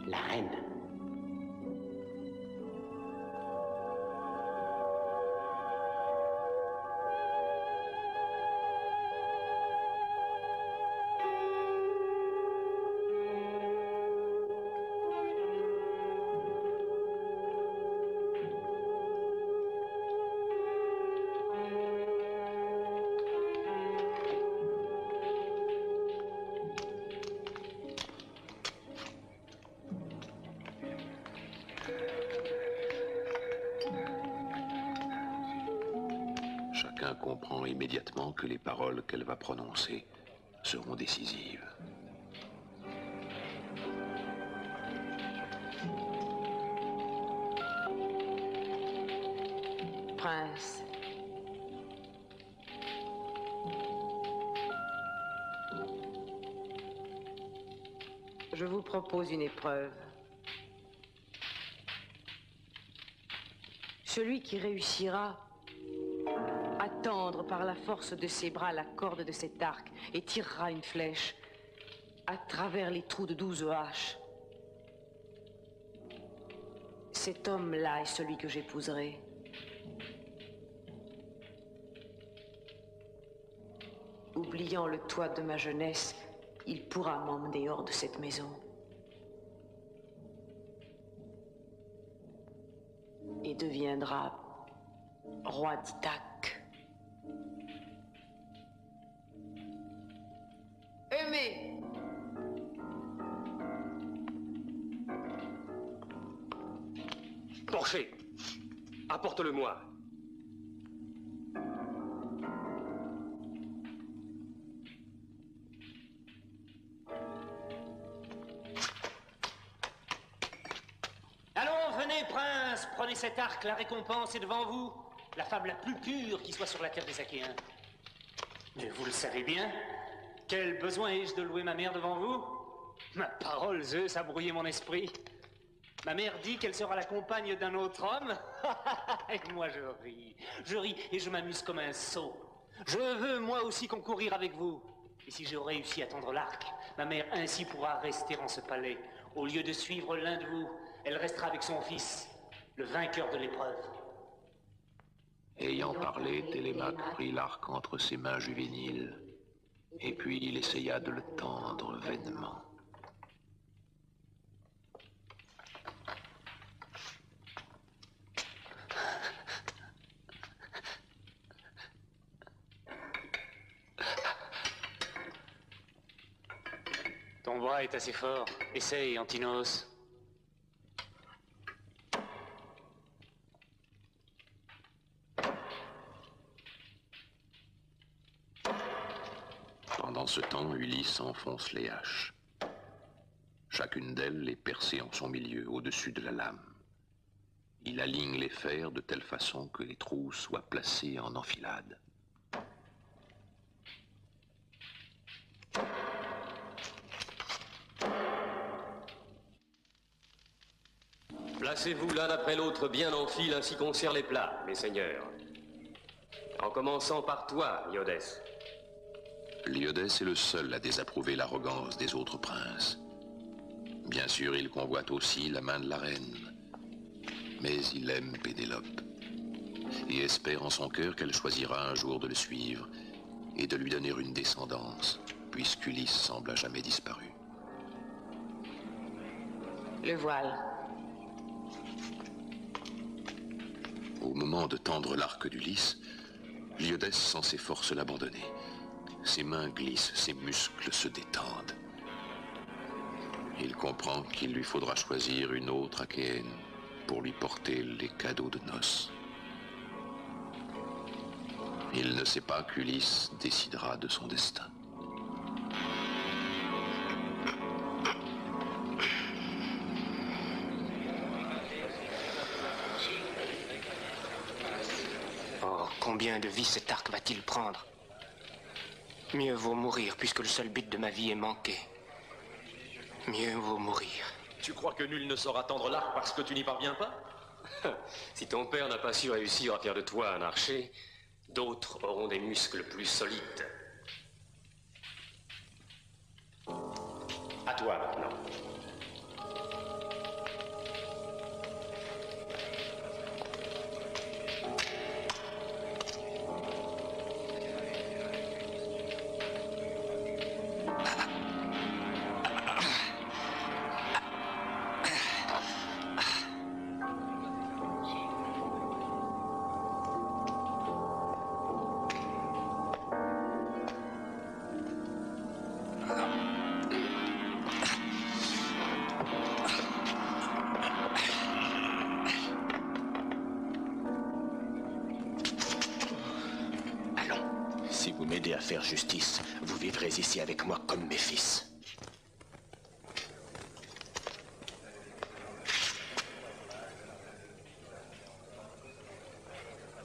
La reine. Chacun comprend immédiatement que les paroles qu'elle va prononcer seront décisives. Prince, je vous propose une épreuve. Celui qui réussira à tendre par la force de ses bras la corde de cet arc et tirera une flèche à travers les trous de 12 haches. Cet homme-là est celui que j'épouserai. Oubliant le toit de ma jeunesse, il pourra m'emmener hors de cette maison. Et deviendra roi d'Ithaque. Aimé! Porcher, apporte-le-moi. Allons, venez, prince, prenez cet arc, la récompense est devant vous. La femme la plus pure qui soit sur la terre des Achéens. Mais vous le savez bien, quel besoin ai-je de louer ma mère devant vous? Ma parole, Zeus a brouillé mon esprit. Ma mère dit qu'elle sera la compagne d'un autre homme. Et moi, je ris et je m'amuse comme un sot. Je veux, moi aussi, concourir avec vous. Et si je réussis à tendre l'arc, ma mère ainsi pourra rester en ce palais. Au lieu de suivre l'un de vous, elle restera avec son fils, le vainqueur de l'épreuve. Ayant parlé, Télémaque prit l'arc entre ses mains juvéniles, et puis il essaya de le tendre vainement. Ton bras est assez fort. Essaye, Antinos. Pendant ce temps, Ulysse enfonce les haches. Chacune d'elles est percée en son milieu, au-dessus de la lame. Il aligne les fers de telle façon que les trous soient placés en enfilade. Placez-vous l'un après l'autre bien en file, ainsi qu'on sert les plats, mes seigneurs. En commençant par toi, Iodès. Iodès est le seul à désapprouver l'arrogance des autres princes. Bien sûr, il convoite aussi la main de la reine. Mais il aime Pénélope et espère en son cœur qu'elle choisira un jour de le suivre et de lui donner une descendance, puisqu'Ulysse semble à jamais disparu. Le voile. Au moment de tendre l'arc d'Ulysse, Iodès sent ses forces l'abandonner. Ses mains glissent, ses muscles se détendent. Il comprend qu'il lui faudra choisir une autre Achéenne pour lui porter les cadeaux de noces. Il ne sait pas qu'Ulysse décidera de son destin. Oh, combien de vies cet arc va-t-il prendre? Mieux vaut mourir, puisque le seul but de ma vie est manqué. Mieux vaut mourir. Tu crois que nul ne saura tendre l'arc parce que tu n'y parviens pas? Si ton père n'a pas su réussir à faire de toi un archer, d'autres auront des muscles plus solides. À toi maintenant. Si vous m'aidez à faire justice, vous vivrez ici avec moi comme mes fils.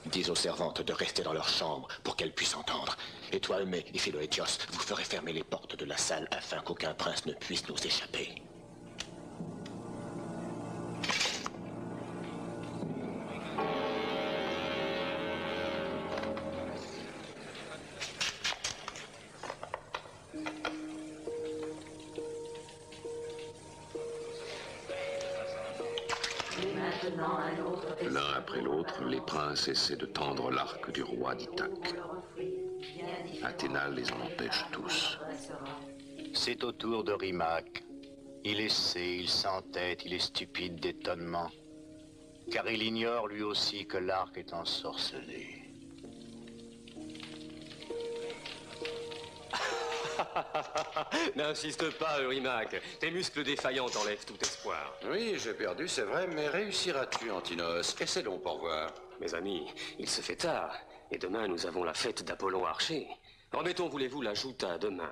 Dis aux servantes de rester dans leur chambre pour qu'elles puissent entendre. Et toi, Eumée et Philoétios, vous ferez fermer les portes de la salle afin qu'aucun prince ne puisse nous échapper. maintenant un autre destin. L'un après l'autre, les princes essaient de tendre l'arc du roi d'Ithaque. Athéna les en empêche tous. C'est au tour de Rimac. Il essaie, il s'entête, il est stupide d'étonnement. Car il ignore lui aussi que l'arc est ensorcelé. N'insiste pas, Eurymaque. Tes muscles défaillants t'enlèvent tout espoir. Oui, j'ai perdu, c'est vrai, mais réussiras-tu, Antinos? Essaie donc pour voir. Mes amis, il se fait tard, et demain nous avons la fête d'Apollon Archer. Remettons, voulez-vous, la joute à demain.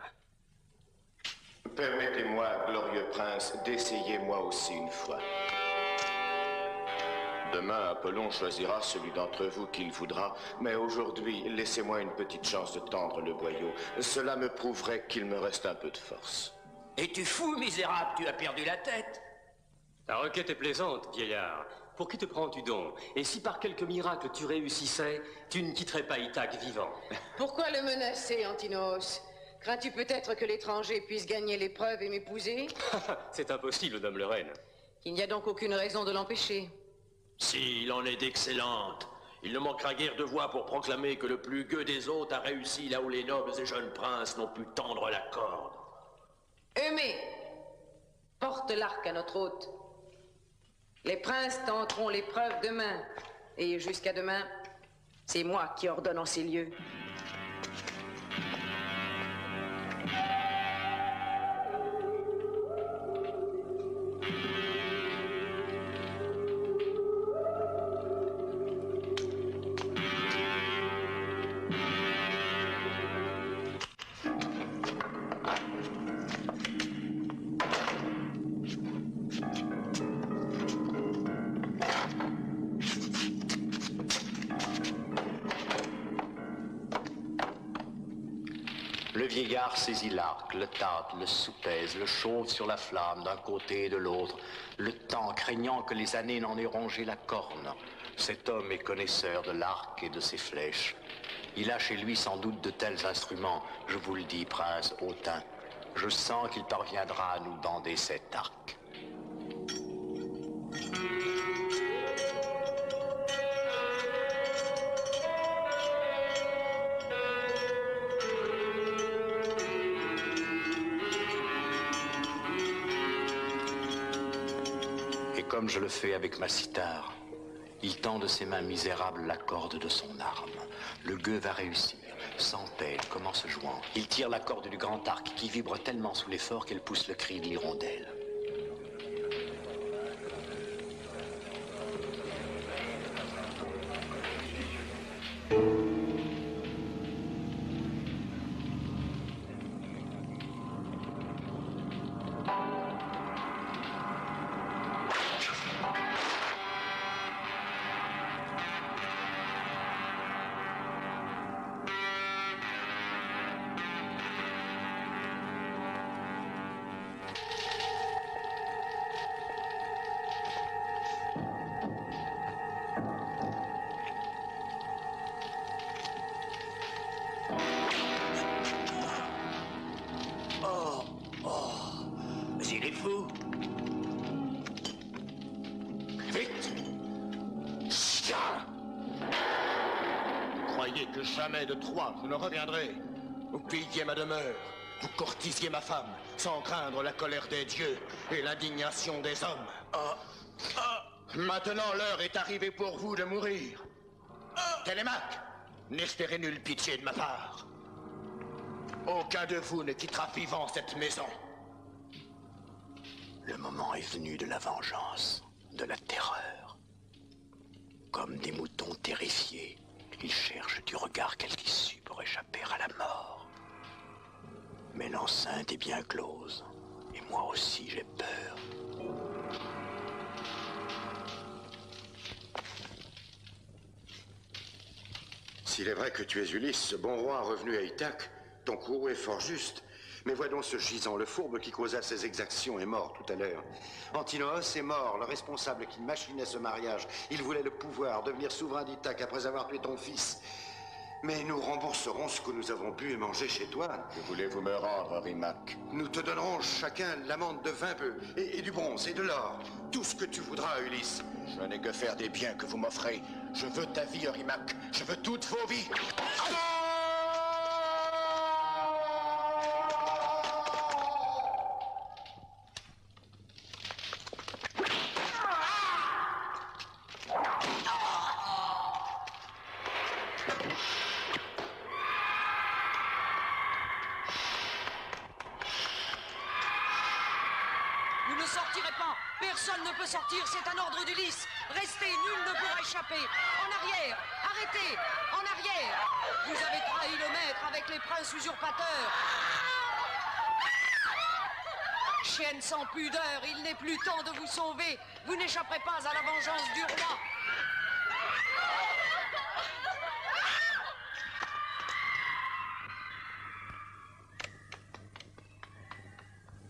Permettez-moi, glorieux prince, d'essayer moi aussi une fois. Demain, Apollon choisira celui d'entre vous qu'il voudra, mais aujourd'hui, laissez-moi une petite chance de tendre le boyau. Cela me prouverait qu'il me reste un peu de force. Es-tu fou, misérable? Tu as perdu la tête. Ta requête est plaisante, vieillard. Pour qui te prends-tu donc? Et si par quelque miracle tu réussissais, tu ne quitterais pas Ithaque vivant. Pourquoi le menacer, Antinos? Crains-tu peut-être que l'étranger puisse gagner l'épreuve et m'épouser? C'est impossible, dame le reine. Il n'y a donc aucune raison de l'empêcher. S'il en est d'excellente, il ne manquera guère de voix pour proclamer que le plus gueux des autres a réussi là où les nobles et jeunes princes n'ont pu tendre la corde. Eumée, porte l'arc à notre hôte. Les princes tenteront l'épreuve demain, et jusqu'à demain, c'est moi qui ordonne en ces lieux. Le vieillard saisit l'arc, le tâte, le soupèse, le chauffe sur la flamme d'un côté et de l'autre, le temps craignant que les années n'en aient rongé la corne. Cet homme est connaisseur de l'arc et de ses flèches. Il a chez lui sans doute de tels instruments, je vous le dis, prince hautain. Je sens qu'il parviendra à nous bander cet arc. Comme je le fais avec ma cithare, il tend de ses mains misérables la corde de son arme. Le gueux va réussir, sans peine, comme en se jouant. Il tire la corde du grand arc qui vibre tellement sous l'effort qu'elle pousse le cri de l'hirondelle. Jamais de Troie, vous ne reviendrez. Vous pilliez ma demeure, vous courtisiez ma femme, sans craindre la colère des dieux et l'indignation des hommes. Maintenant, l'heure est arrivée pour vous de mourir. Télémaque, n'espérez nulle pitié de ma part. Aucun de vous ne quittera vivant cette maison. Le moment est venu de la vengeance, de la terreur. Comme des moutons terrifiés, ils cherchent du regard quelque issue pour échapper à la mort. Mais l'enceinte est bien close, et moi aussi j'ai peur. S'il est vrai que tu es Ulysse, ce bon roi revenu à Ithaque, ton courroux est fort juste. Mais vois donc ce gisant, le fourbe qui causa ces exactions est mort tout à l'heure. Antinos est mort, le responsable qui machinait ce mariage. Il voulait le pouvoir, devenir souverain d'Ithaque après avoir tué ton fils. Mais nous rembourserons ce que nous avons bu et mangé chez toi. Que voulez-vous me rendre, Rimac? Nous te donnerons chacun l'amende de 20 bœufs, et du bronze, et de l'or. Tout ce que tu voudras, Ulysse. Je n'ai que faire des biens que vous m'offrez. Je veux ta vie, Rimac. Je veux toutes vos vies. Vous ne sortirez pas. Personne ne peut sortir. C'est un ordre d'Ulysse. Restez. Nul ne pourra échapper. En arrière. Arrêtez. En arrière. Vous avez trahi le maître avec les princes usurpateurs. Chienne sans pudeur, il n'est plus temps de vous sauver. Vous n'échapperez pas à la vengeance du roi.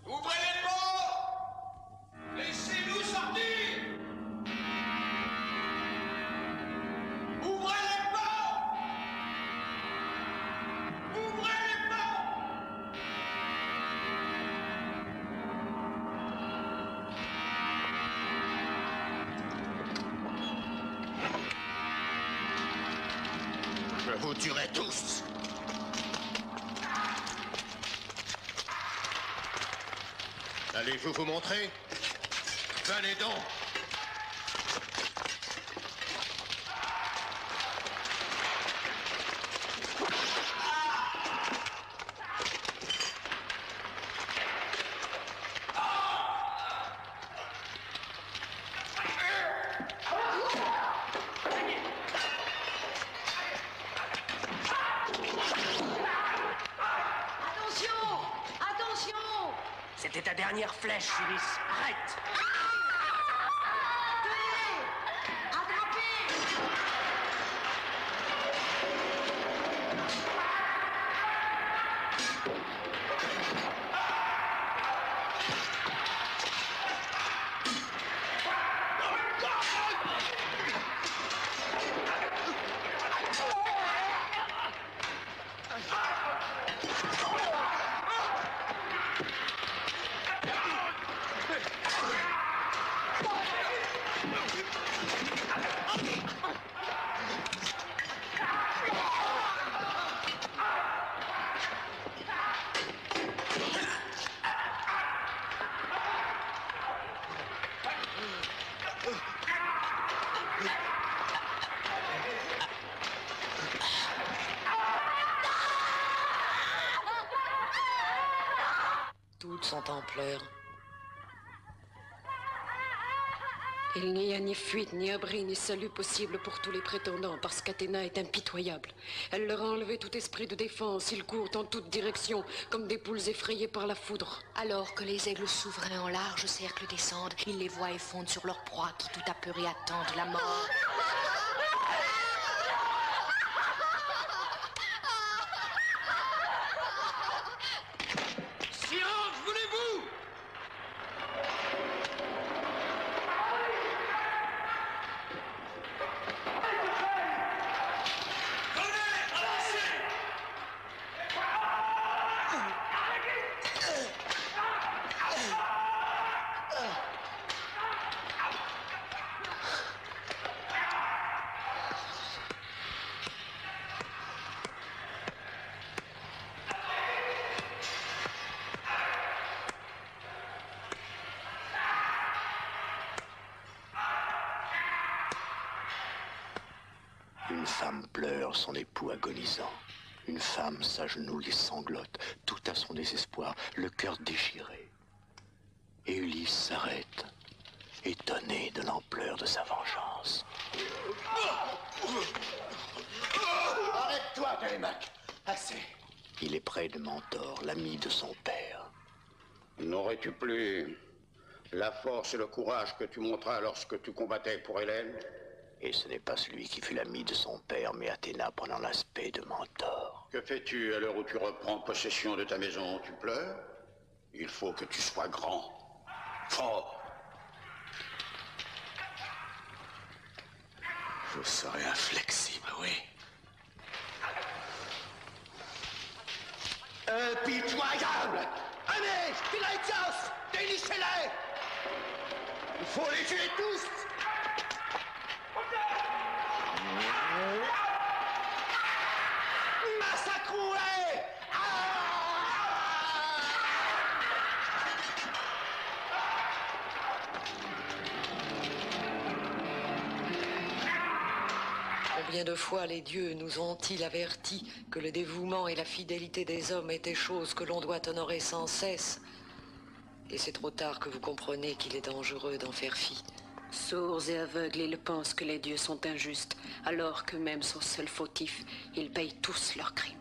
Ouvrez les portes! Laissez-nous sortir! Ouvrez les portes! Ouvrez les portes! Je vous tuerai tous! Allez-vous vous montrer? Venez donc! Attention! Attention! C'était ta dernière flèche, Ulysse. Arrête! Toutes sont en pleurs. Il n'y a ni fuite, ni abri, ni salut possible pour tous les prétendants, parce qu'Athéna est impitoyable. Elle leur a enlevé tout esprit de défense. Ils courent en toutes directions, comme des poules effrayées par la foudre. Alors que les aigles souverains en large cercle descendent, ils les voient et fondent sur leur proie qui tout apeurés attendent la mort. Silence, voulez-vous? Une femme pleure son époux agonisant. Une femme s'agenouille et sanglote, tout à son désespoir, le cœur déchiré. Et Ulysse s'arrête, étonné de l'ampleur de sa vengeance. Arrête-toi, Télémaque. Assez. Il est près de Mentor, l'ami de son père. N'aurais-tu plus la force et le courage que tu montras lorsque tu combattais pour Hélène? Et ce n'est pas celui qui fut l'ami de son père, mais Athéna prenant l'aspect de Mentor. Que fais-tu à l'heure où tu reprends possession de ta maison? Tu pleures? Il faut que tu sois grand, fort. Je serai inflexible, oui. Impitoyable! Allez, Philaetios, délichez-les! Il faut les tuer tous! Massacrons-les! Combien de fois les dieux nous ont-ils avertis que le dévouement et la fidélité des hommes étaient choses que l'on doit honorer sans cesse? Et c'est trop tard que vous comprenez qu'il est dangereux d'en faire fi. Sourds et aveugles, ils pensent que les dieux sont injustes, alors qu'eux-mêmes sont seuls fautifs. Ils payent tous leurs crimes.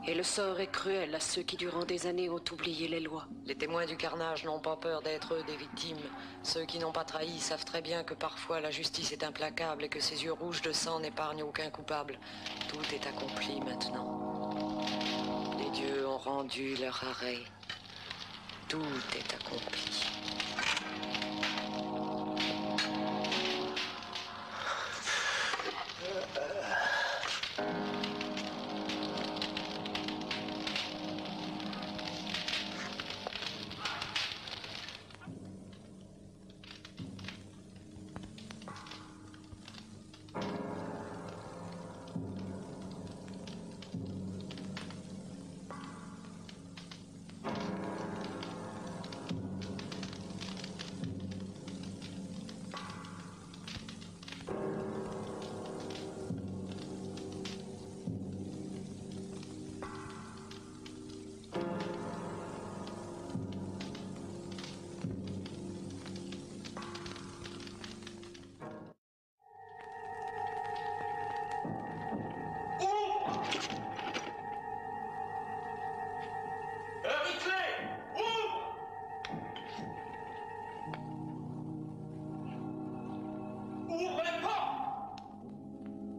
Et le sort est cruel à ceux qui, durant des années, ont oublié les lois. Les témoins du carnage n'ont pas peur d'être eux des victimes. Ceux qui n'ont pas trahi savent très bien que parfois la justice est implacable et que ses yeux rouges de sang n'épargnent aucun coupable. Tout est accompli maintenant. Les dieux ont rendu leur arrêt. Tout est accompli.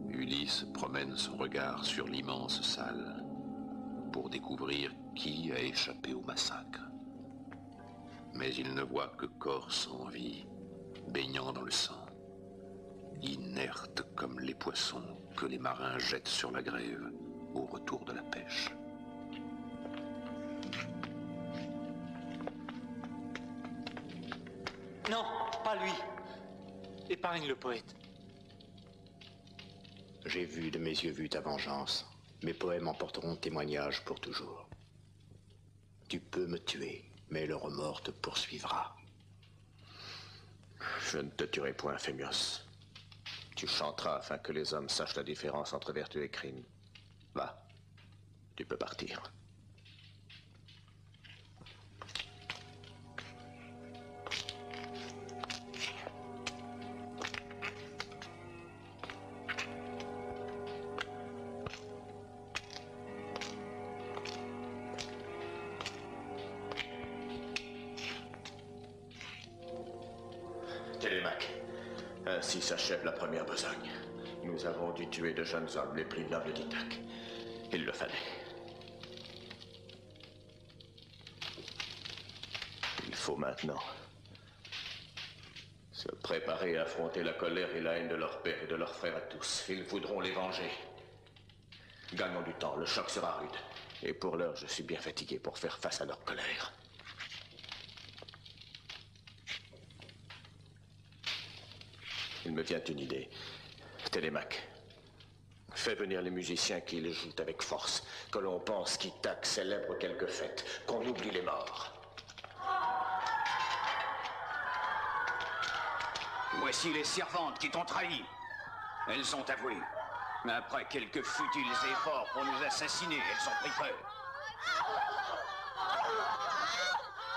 Ulysse promène son regard sur l'immense salle pour découvrir qui a échappé au massacre. Mais il ne voit que corps sans vie, baignant dans le sang, inertes comme les poissons que les marins jettent sur la grève au retour de la pêche. Non, pas lui. Épargne le poète. J'ai vu de mes yeux vus ta vengeance. Mes poèmes en porteront témoignage pour toujours. Tu peux me tuer, mais le remords te poursuivra. Je ne te tuerai point, Phémios. Tu chanteras afin que les hommes sachent la différence entre vertu et crime. Va, tu peux partir. Télémaque, ainsi s'achève la première besogne. Nous avons dû tuer de jeunes hommes les plus nobles d'Ithaque. Il le fallait. Il faut maintenant se préparer à affronter la colère et la haine de leur père et de leurs frères à tous. Ils voudront les venger. Gagnons du temps, le choc sera rude. Et pour l'heure, je suis bien fatigué pour faire face à leur colère. Il me vient une idée. Télémaque, fais venir les musiciens qui les jouent avec force, que l'on pense qu'Ithaque célèbre quelques fêtes, qu'on oublie les morts. Voici les servantes qui t'ont trahi. Elles ont avoué. Mais après quelques futiles efforts pour nous assassiner, elles ont pris peur.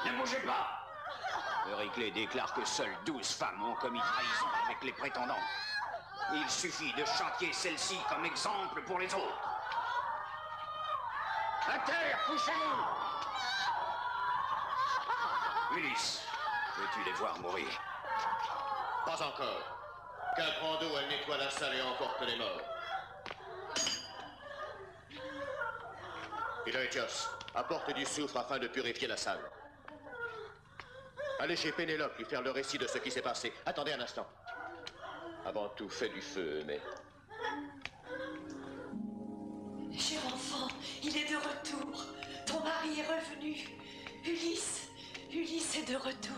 Ne bougez pas! Euryclée déclare que seules 12 femmes ont commis trahison avec les prétendants. Il suffit de chanter celle-ci comme exemple pour les autres. À terre, couchez-vous! Ulysse, veux-tu les voir mourir? Pas encore. Qu'un grand d'eau, elle nettoie la salle et emporte les morts. Philaetios, apporte du soufre afin de purifier la salle. Allez chez Pénélope lui faire le récit de ce qui s'est passé. Attendez un instant. Avant tout, fais du feu, mais... Cher enfant, il est de retour. Ton Ulysse! Ulysse est de retour.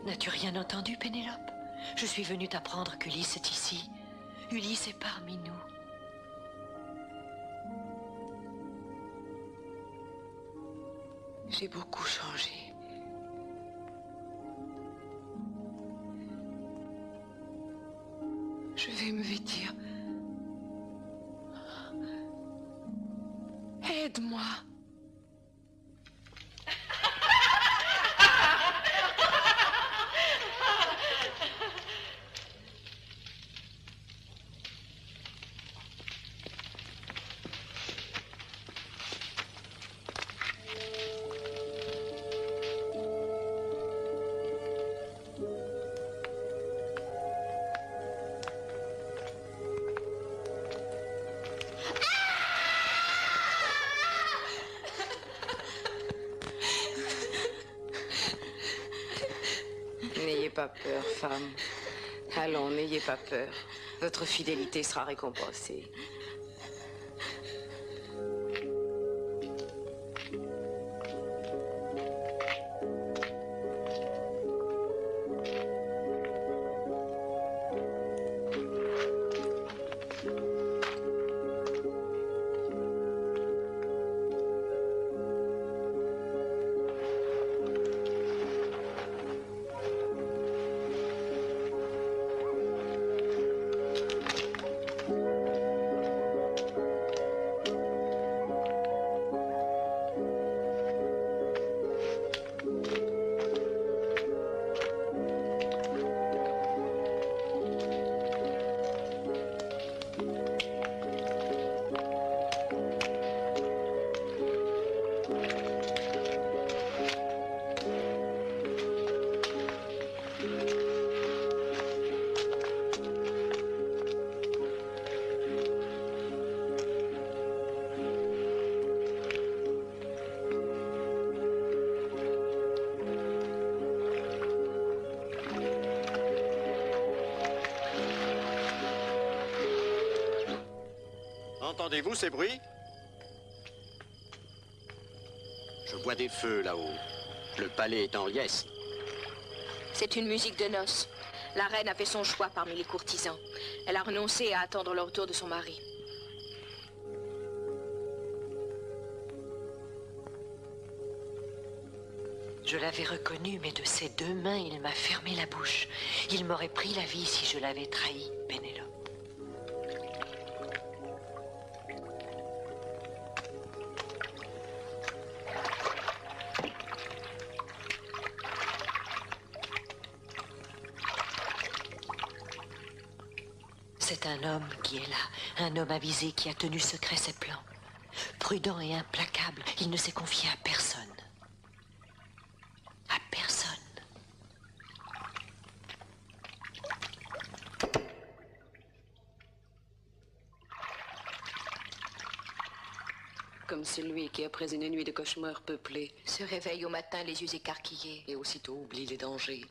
N'as-tu rien entendu, Pénélope? Je suis venue t'apprendre qu'Ulysse est ici. Ulysse est parmi nous. J'ai beaucoup changé. Je vais me vêtir. Aide-moi. N'ayez pas peur, femme. Allons, n'ayez pas peur. Votre fidélité sera récompensée. Entendez-vous ces bruits? Je vois des feux là-haut. Le palais est en liesse. C'est une musique de noces. La reine a fait son choix parmi les courtisans. Elle a renoncé à attendre le retour de son mari. Je l'avais reconnu, mais de ses deux mains, il m'a fermé la bouche. Il m'aurait pris la vie si je l'avais trahi, Pénélope. C'est un homme qui est là, un homme avisé qui a tenu secret ses plans. Prudent et implacable, il ne s'est confié à personne. À personne. Comme celui qui, après une nuit de cauchemars peuplés, se réveille au matin les yeux écarquillés et aussitôt oublie les dangers.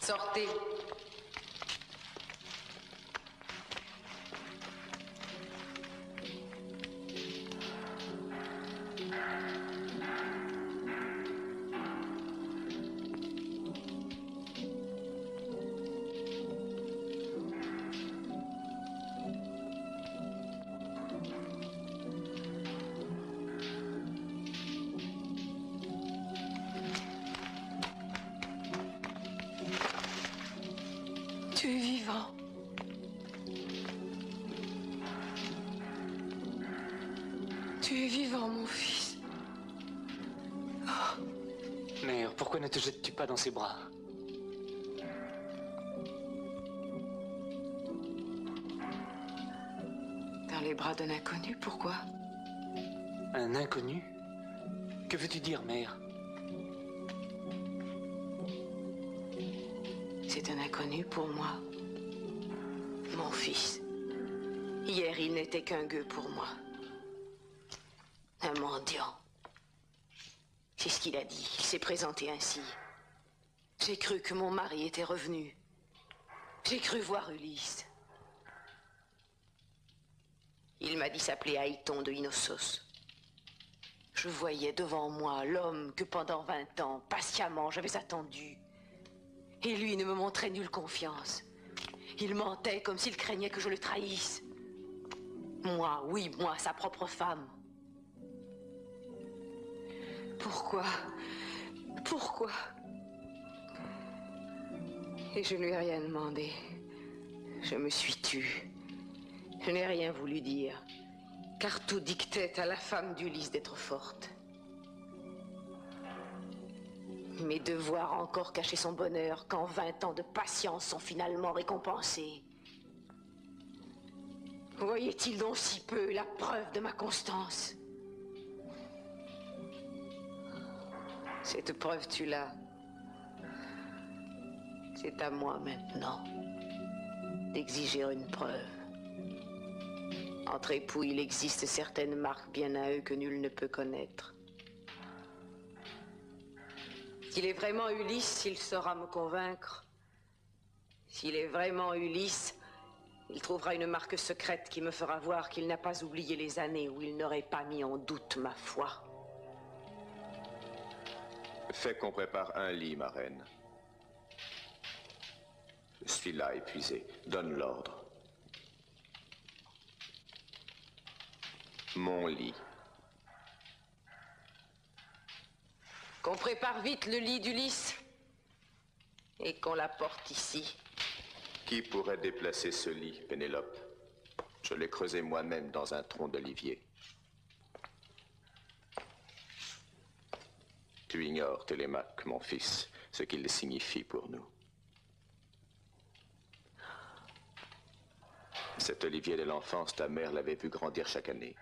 Sortez. Tu es vivant. Tu es vivant, mon fils. Oh. Mère, pourquoi ne te jettes-tu pas dans ses bras? Dans les bras d'un inconnu, pourquoi? Un inconnu? Que veux-tu dire, mère? C'est un inconnu pour moi. Mon fils. Hier, il n'était qu'un gueux pour moi. Un mendiant. C'est ce qu'il a dit. Il s'est présenté ainsi. J'ai cru que mon mari était revenu. J'ai cru voir Ulysse. Il m'a dit s'appeler Aïton de Inossos. Je voyais devant moi l'homme que pendant 20 ans, patiemment, j'avais attendu. Et lui ne me montrait nulle confiance. Il mentait comme s'il craignait que je le trahisse. Moi, oui, moi, sa propre femme. Pourquoi? Pourquoi? Et je ne lui ai rien demandé. Je me suis tue. Je n'ai rien voulu dire, car tout dictait à la femme d'Ulysse d'être forte. Mais de voir encore cacher son bonheur quand 20 ans de patience sont finalement récompensés. Voyait-il donc si peu la preuve de ma constance? Cette preuve, tu l'as. C'est à moi maintenant d'exiger une preuve. Entre époux, il existe certaines marques bien à eux que nul ne peut connaître. S'il est vraiment Ulysse, il saura me convaincre. S'il est vraiment Ulysse, il trouvera une marque secrète qui me fera voir qu'il n'a pas oublié les années où il n'aurait pas mis en doute ma foi. Fais qu'on prépare un lit, ma reine. Je suis là, épuisé. Donne l'ordre. Mon lit. Qu'on prépare vite le lit d'Ulysse et qu'on l'apporte ici. Qui pourrait déplacer ce lit, Pénélope? Je l'ai creusé moi-même dans un tronc d'olivier. Tu ignores, Télémaque, mon fils, ce qu'il signifie pour nous. Cet olivier de l'enfance, ta mère l'avait vu grandir chaque année.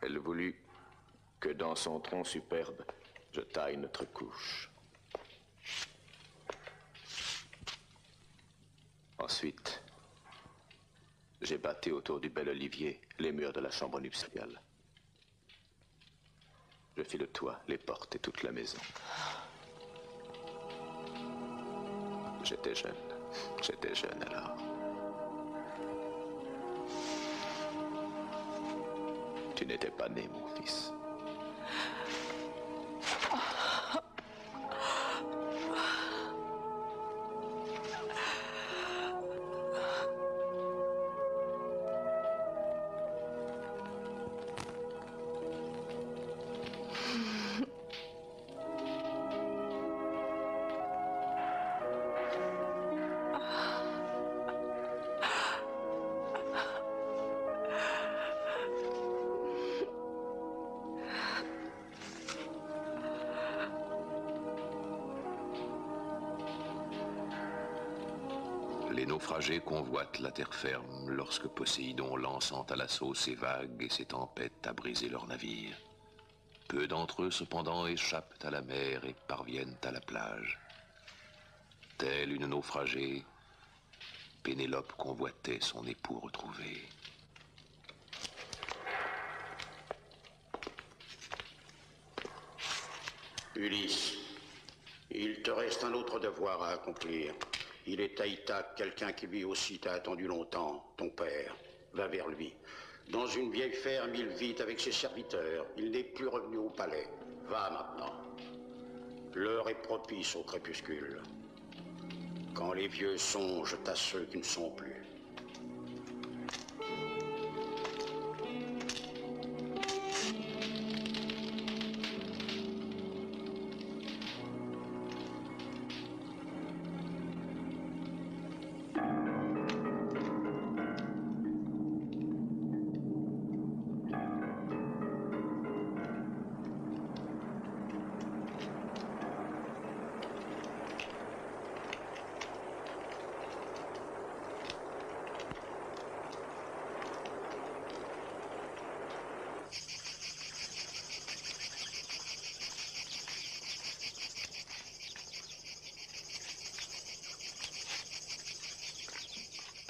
Elle voulut que dans son tronc superbe, je taille notre couche. Ensuite, j'ai bâti autour du bel olivier les murs de la chambre nuptiale. Je fis le toit, les portes et toute la maison. J'étais jeune alors. Tu n'étais pas né, mon fils. Les naufragés convoitent la terre ferme lorsque Poséidon, lançant à l'assaut ses vagues et ses tempêtes, a brisé leurs navires. Peu d'entre eux, cependant, échappent à la mer et parviennent à la plage. Telle une naufragée, Pénélope convoitait son époux retrouvé. Ulysse, il te reste un autre devoir à accomplir. Il est à Ithaque, quelqu'un qui lui aussi t'a attendu longtemps, ton père. Va vers lui. Dans une vieille ferme, il vit avec ses serviteurs. Il n'est plus revenu au palais. Va maintenant. L'heure est propice au crépuscule. Quand les vieux songent à ceux qui ne sont plus.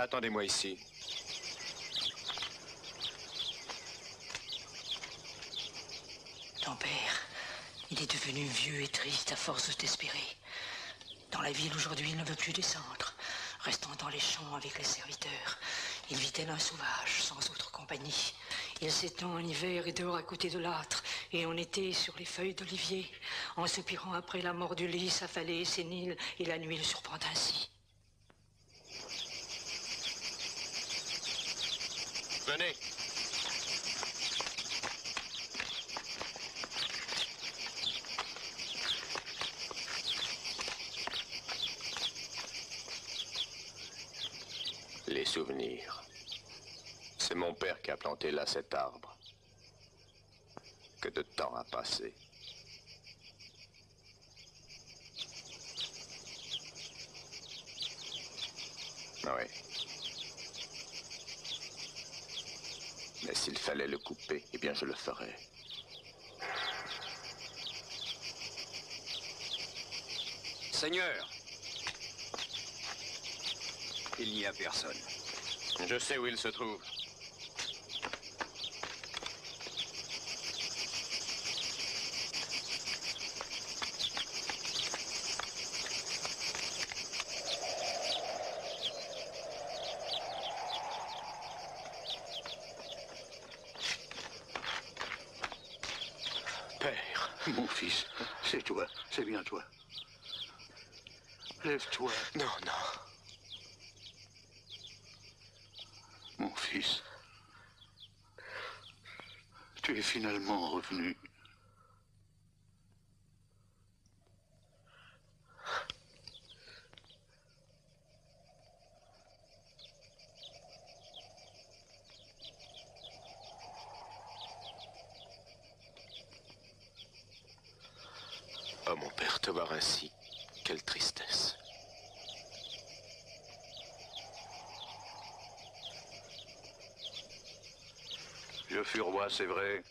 Attendez-moi ici. Ton père, il est devenu vieux et triste à force de t'espérer. Dans la ville aujourd'hui, il ne veut plus descendre. Restant dans les champs avec les serviteurs, il vit tel un sauvage, sans autre compagnie. Il s'étend en hiver et dort à côté de l'âtre, et en été sur les feuilles d'olivier, en soupirant après la mort du lys affalé et sénile, et la nuit le surprend ainsi. Venez. Les souvenirs. C'est mon père qui a planté là cet arbre. Que de temps a passé. Oui. Mais s'il fallait le couper, eh bien je le ferais. Seigneur, il n'y a personne. Je sais où il se trouve. Père, mon fils, c'est toi, c'est bien toi. Lève-toi. Non, non. Mon fils, tu es finalement revenu. Oh, mon père, te voir ainsi, quelle tristesse. Je fus roi, c'est vrai,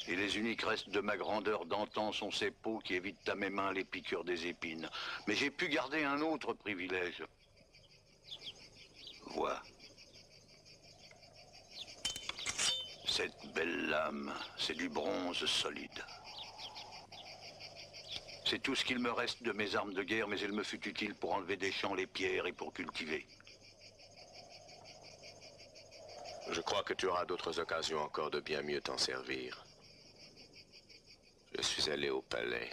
et les uniques restes de ma grandeur d'antan sont ces peaux qui évitent à mes mains les piqûres des épines. Mais j'ai pu garder un autre privilège. Vois. Cette belle lame, c'est du bronze solide. C'est tout ce qu'il me reste de mes armes de guerre, mais il me fut utile pour enlever des champs les pierres et pour cultiver. Je crois que tu auras d'autres occasions encore de bien mieux t'en servir. Je suis allé au palais.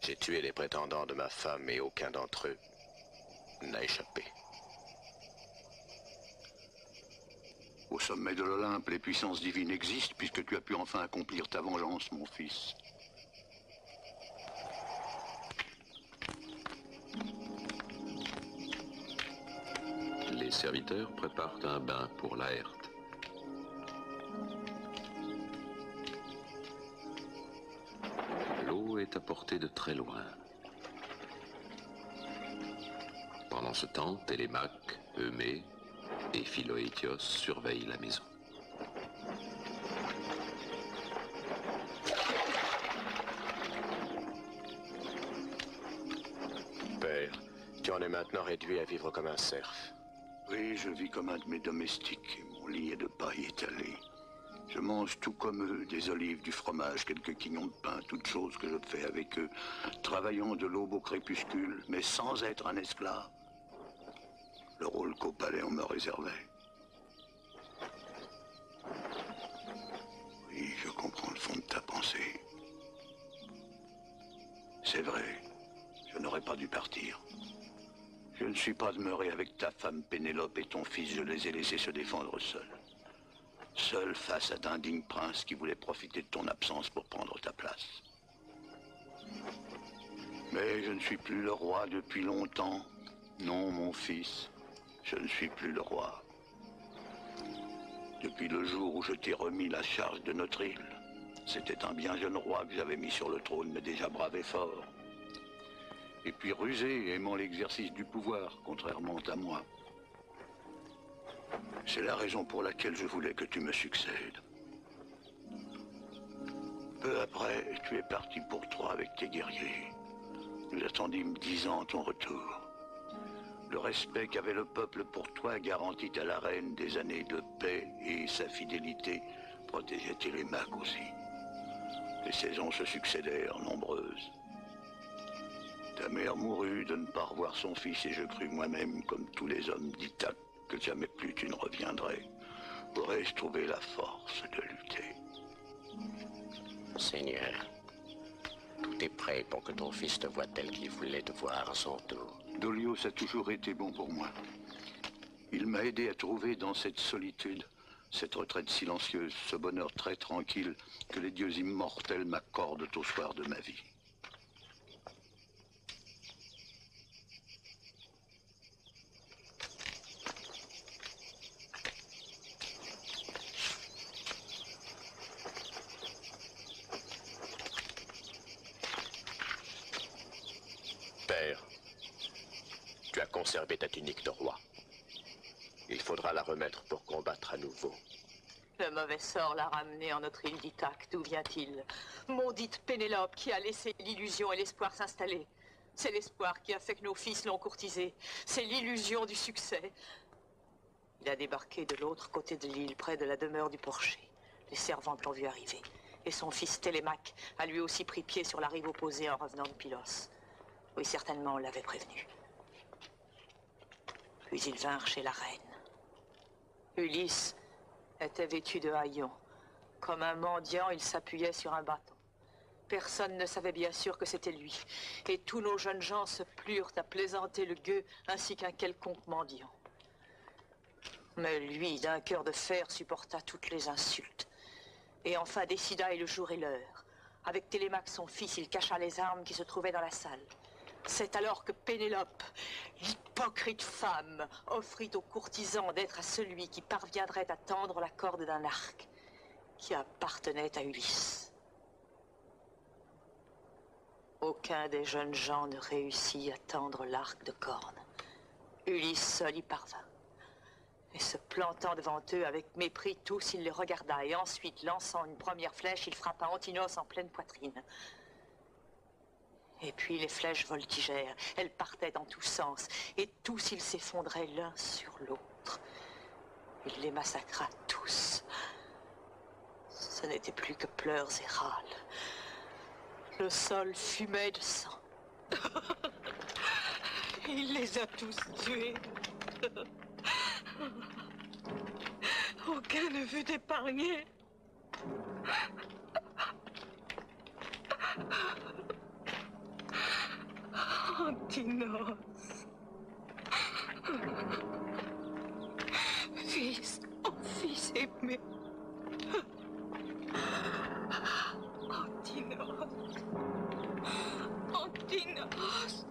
J'ai tué les prétendants de ma femme et aucun d'entre eux n'a échappé. Au sommet de l'Olympe, les puissances divines existent puisque tu as pu enfin accomplir ta vengeance, mon fils. Les serviteurs préparent un bain pour Laerte. L'eau est apportée de très loin. Pendant ce temps, Télémaque, Eumée et Philoétios surveillent la maison. Père, tu en es maintenant réduit à vivre comme un serf. Oui, je vis comme un de mes domestiques. Mon lit est de paille étalée. Je mange tout comme eux, des olives, du fromage, quelques quignons de pain, toutes choses que je fais avec eux, travaillant de l'aube au crépuscule, mais sans être un esclave. Le rôle qu'au palais on me réservait. Oui, je comprends le fond de ta pensée. C'est vrai, je n'aurais pas dû partir. Je ne suis pas demeuré avec ta femme Pénélope et ton fils, je les ai laissés se défendre seuls. Seuls face à d'indignes princes qui voulaient profiter de ton absence pour prendre ta place. Mais je ne suis plus le roi depuis longtemps. Non, mon fils, je ne suis plus le roi. Depuis le jour où je t'ai remis la charge de notre île, c'était un bien jeune roi que j'avais mis sur le trône, mais déjà brave et fort. Et puis rusé, aimant l'exercice du pouvoir, contrairement à moi. C'est la raison pour laquelle je voulais que tu me succèdes. Peu après, tu es parti pour Troie avec tes guerriers. Nous attendîmes 10 ans ton retour. Le respect qu'avait le peuple pour toi garantit à la reine des années de paix et sa fidélité protégeait Télémaque aussi. Les saisons se succédèrent, nombreuses. Ta mère mourut de ne pas revoir son fils et je crus moi-même, comme tous les hommes d'Ithaque, que jamais plus tu ne reviendrais. Aurais-je trouvé la force de lutter? Seigneur, tout est prêt pour que ton fils te voie tel qu'il voulait te voir à son tour. Dolios a toujours été bon pour moi. Il m'a aidé à trouver dans cette solitude, cette retraite silencieuse, ce bonheur très tranquille que les dieux immortels m'accordent au soir de ma vie. Père, tu as conservé ta tunique de roi. Il faudra la remettre pour combattre à nouveau. Le mauvais sort l'a ramené en notre île d'Ithaque. D'où vient-il? Maudite Pénélope qui a laissé l'illusion et l'espoir s'installer. C'est l'espoir qui a fait que nos fils l'ont courtisé. C'est l'illusion du succès. Il a débarqué de l'autre côté de l'île, près de la demeure du porcher. Les servantes l'ont vu arriver. Et son fils Télémaque a lui aussi pris pied sur la rive opposée en revenant de Pylos. Oui, certainement, on l'avait prévenu. Puis ils vinrent chez la reine. Ulysse était vêtu de haillons. Comme un mendiant, il s'appuyait sur un bâton. Personne ne savait bien sûr que c'était lui. Et tous nos jeunes gens se plurent à plaisanter le gueux ainsi qu'un quelconque mendiant. Mais lui, d'un cœur de fer, supporta toutes les insultes. Et enfin décida et le jour et l'heure. Avec Télémaque, son fils, il cacha les armes qui se trouvaient dans la salle. C'est alors que Pénélope, l'hypocrite femme, offrit aux courtisans d'être à celui qui parviendrait à tendre la corde d'un arc qui appartenait à Ulysse. Aucun des jeunes gens ne réussit à tendre l'arc de corne. Ulysse seul y parvint. Et se plantant devant eux avec mépris, tous il les regarda, et ensuite, lançant une première flèche, il frappa Antinos en pleine poitrine. Et puis les flèches voltigèrent, elles partaient dans tous sens, et tous ils s'effondraient l'un sur l'autre. Il les massacra tous. Ce n'était plus que pleurs et râles. Le sol fumait de sang. Il les a tous tués. Aucun ne fut épargné. Antinos. Fils, oh fils aimé. Antinos. Antinos.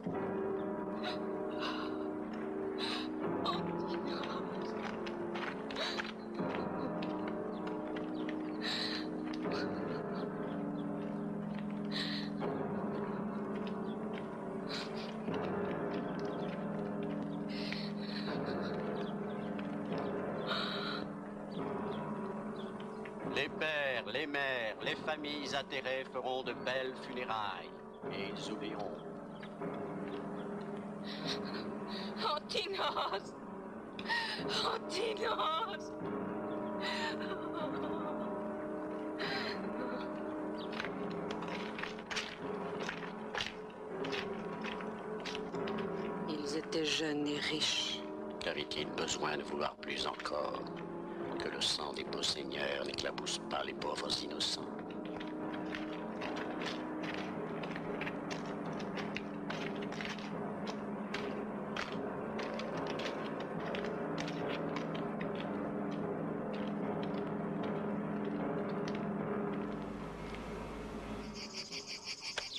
Les pères, les mères, les familles atterrées feront de belles funérailles et ils oublieront. Antinos! Antinos! Ils étaient jeunes et riches. Qu'avait-il besoin de vouloir plus encore? Que le sang des beaux seigneurs n'éclabousse pas les pauvres innocents.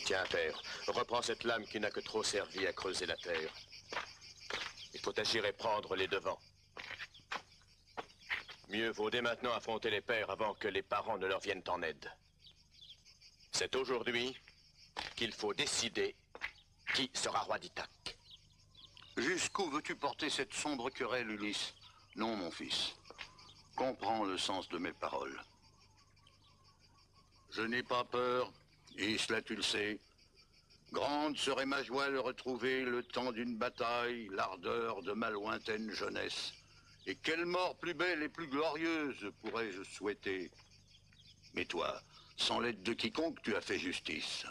Tiens, père, reprends cette lame qui n'a que trop servi à creuser la terre. Il faut agir et prendre les devants. Mieux vaut dès maintenant affronter les pères avant que les parents ne leur viennent en aide. C'est aujourd'hui qu'il faut décider qui sera roi d'Ithaque. Jusqu'où veux-tu porter cette sombre querelle, Ulysse? Non, mon fils. Comprends le sens de mes paroles. Je n'ai pas peur, et cela tu le sais, Grande serait ma joie de retrouver le temps d'une bataille, l'ardeur de ma lointaine jeunesse. Et quelle mort plus belle et plus glorieuse pourrais-je souhaiter? Mais toi, sans l'aide de quiconque, tu as fait justice.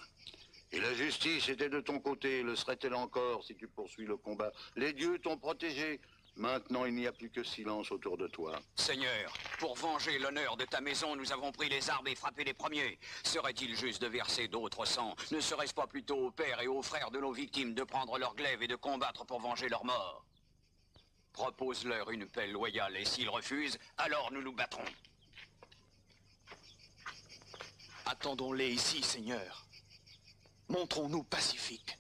Et la justice était de ton côté, le serait-elle encore si tu poursuis le combat? Les dieux t'ont protégé. Maintenant, il n'y a plus que silence autour de toi. Seigneur, pour venger l'honneur de ta maison, nous avons pris les armes et frappé les premiers. Serait-il juste de verser d'autres sangs? Ne serait-ce pas plutôt aux pères et aux frères de nos victimes de prendre leur glaive et de combattre pour venger leur mort? Propose-leur une paix loyale, et s'ils refusent, alors nous nous battrons. Attendons-les ici, Seigneur. Montrons-nous pacifiques.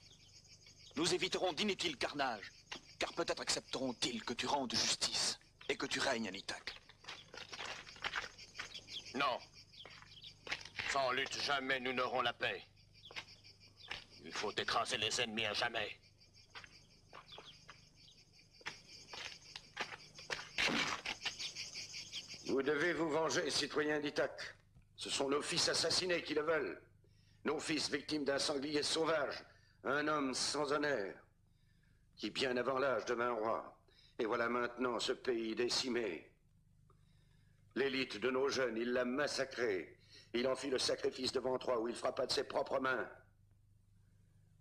Nous éviterons d'inutiles carnages. Car peut-être accepteront-ils que tu rendes justice et que tu règnes à Nithak. Non. Sans lutte, jamais nous n'aurons la paix. Il faut écraser les ennemis à jamais. Vous devez vous venger, citoyens d'Ithak. Ce sont nos fils assassinés qui le veulent. Nos fils victimes d'un sanglier sauvage, un homme sans honneur, qui bien avant l'âge devint roi. Et voilà maintenant ce pays décimé. L'élite de nos jeunes, il l'a massacré. Il en fit le sacrifice devant toi où il frappa de ses propres mains.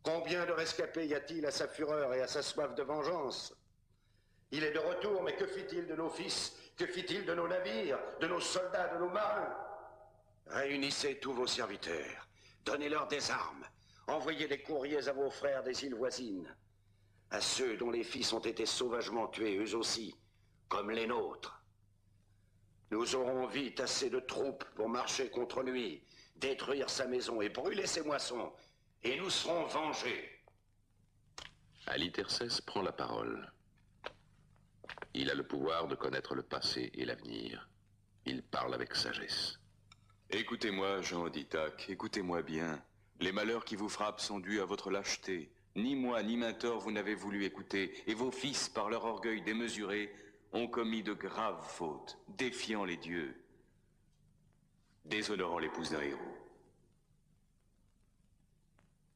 Combien de rescapés y a-t-il à sa fureur et à sa soif de vengeance? Il est de retour, mais que fit-il de nos fils? Que fit-il de nos navires, de nos soldats, de nos marins? Réunissez tous vos serviteurs. Donnez-leur des armes. Envoyez des courriers à vos frères des îles voisines. À ceux dont les fils ont été sauvagement tués, eux aussi, comme les nôtres. Nous aurons vite assez de troupes pour marcher contre lui, détruire sa maison et brûler ses moissons, et nous serons vengés. Halithercès prend la parole. Il a le pouvoir de connaître le passé et l'avenir. Il parle avec sagesse. Écoutez-moi, Jean d'Ithak, écoutez-moi bien. Les malheurs qui vous frappent sont dus à votre lâcheté. Ni moi, ni Mentor, vous n'avez voulu écouter, et vos fils, par leur orgueil démesuré, ont commis de graves fautes, défiant les dieux, déshonorant l'épouse d'un héros.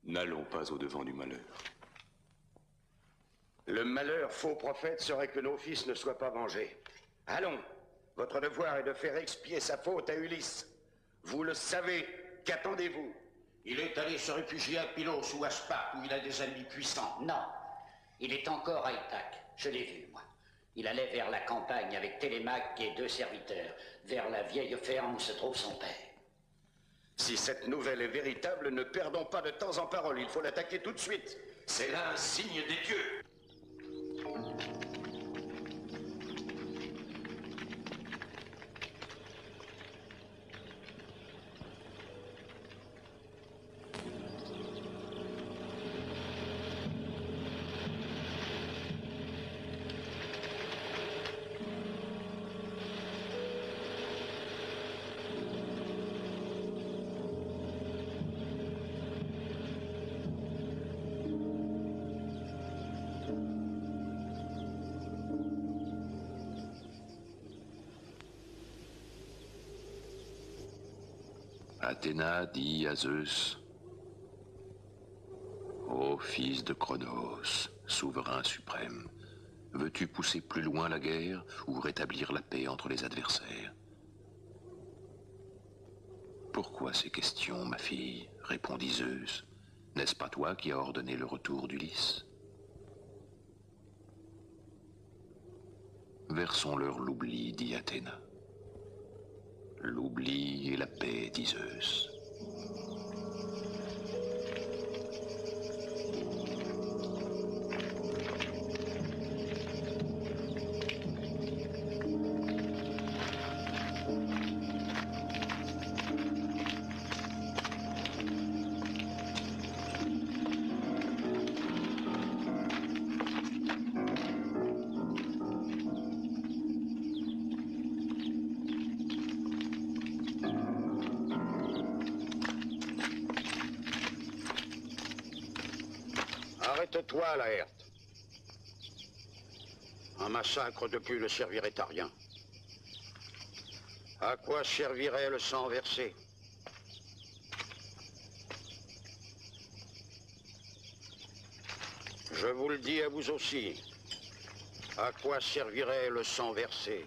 N'allons pas au-devant du malheur. Le malheur, faux prophète, serait que nos fils ne soient pas vengés. Allons, votre devoir est de faire expier sa faute à Ulysse. Vous le savez, qu'attendez-vous? Il est allé se réfugier à Pylos ou à Sparte, où il a des ennemis puissants. Non, il est encore à Ithaque. Je l'ai vu, moi. Il allait vers la campagne avec Télémaque et 2 serviteurs, vers la vieille ferme où se trouve son père. Si cette nouvelle est véritable, ne perdons pas de temps en parole. Il faut l'attaquer tout de suite. C'est là un signe des dieux. Athéna dit à Zeus: Ô fils de Cronos, souverain suprême, veux-tu pousser plus loin la guerre ou rétablir la paix entre les adversaires? Pourquoi ces questions, ma fille? Répondit Zeus. N'est-ce pas toi qui as ordonné le retour d'Ulysse? Versons-leur l'oubli, dit Athéna. L'oubli et la paix, dit Zeus. Arrête-toi, Laerte. Un massacre de plus ne servirait à rien. À quoi servirait le sang versé? Je vous le dis à vous aussi. À quoi servirait le sang versé?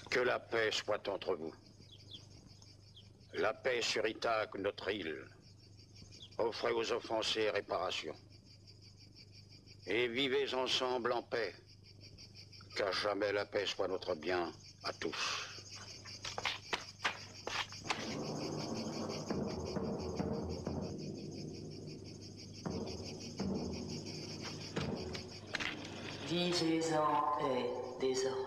Que la paix soit entre vous. La paix sur Ithaque, notre île. Offrez aux offensés réparation. Et vivez ensemble en paix. Qu'à jamais la paix soit notre bien à tous. Vivez en paix désormais.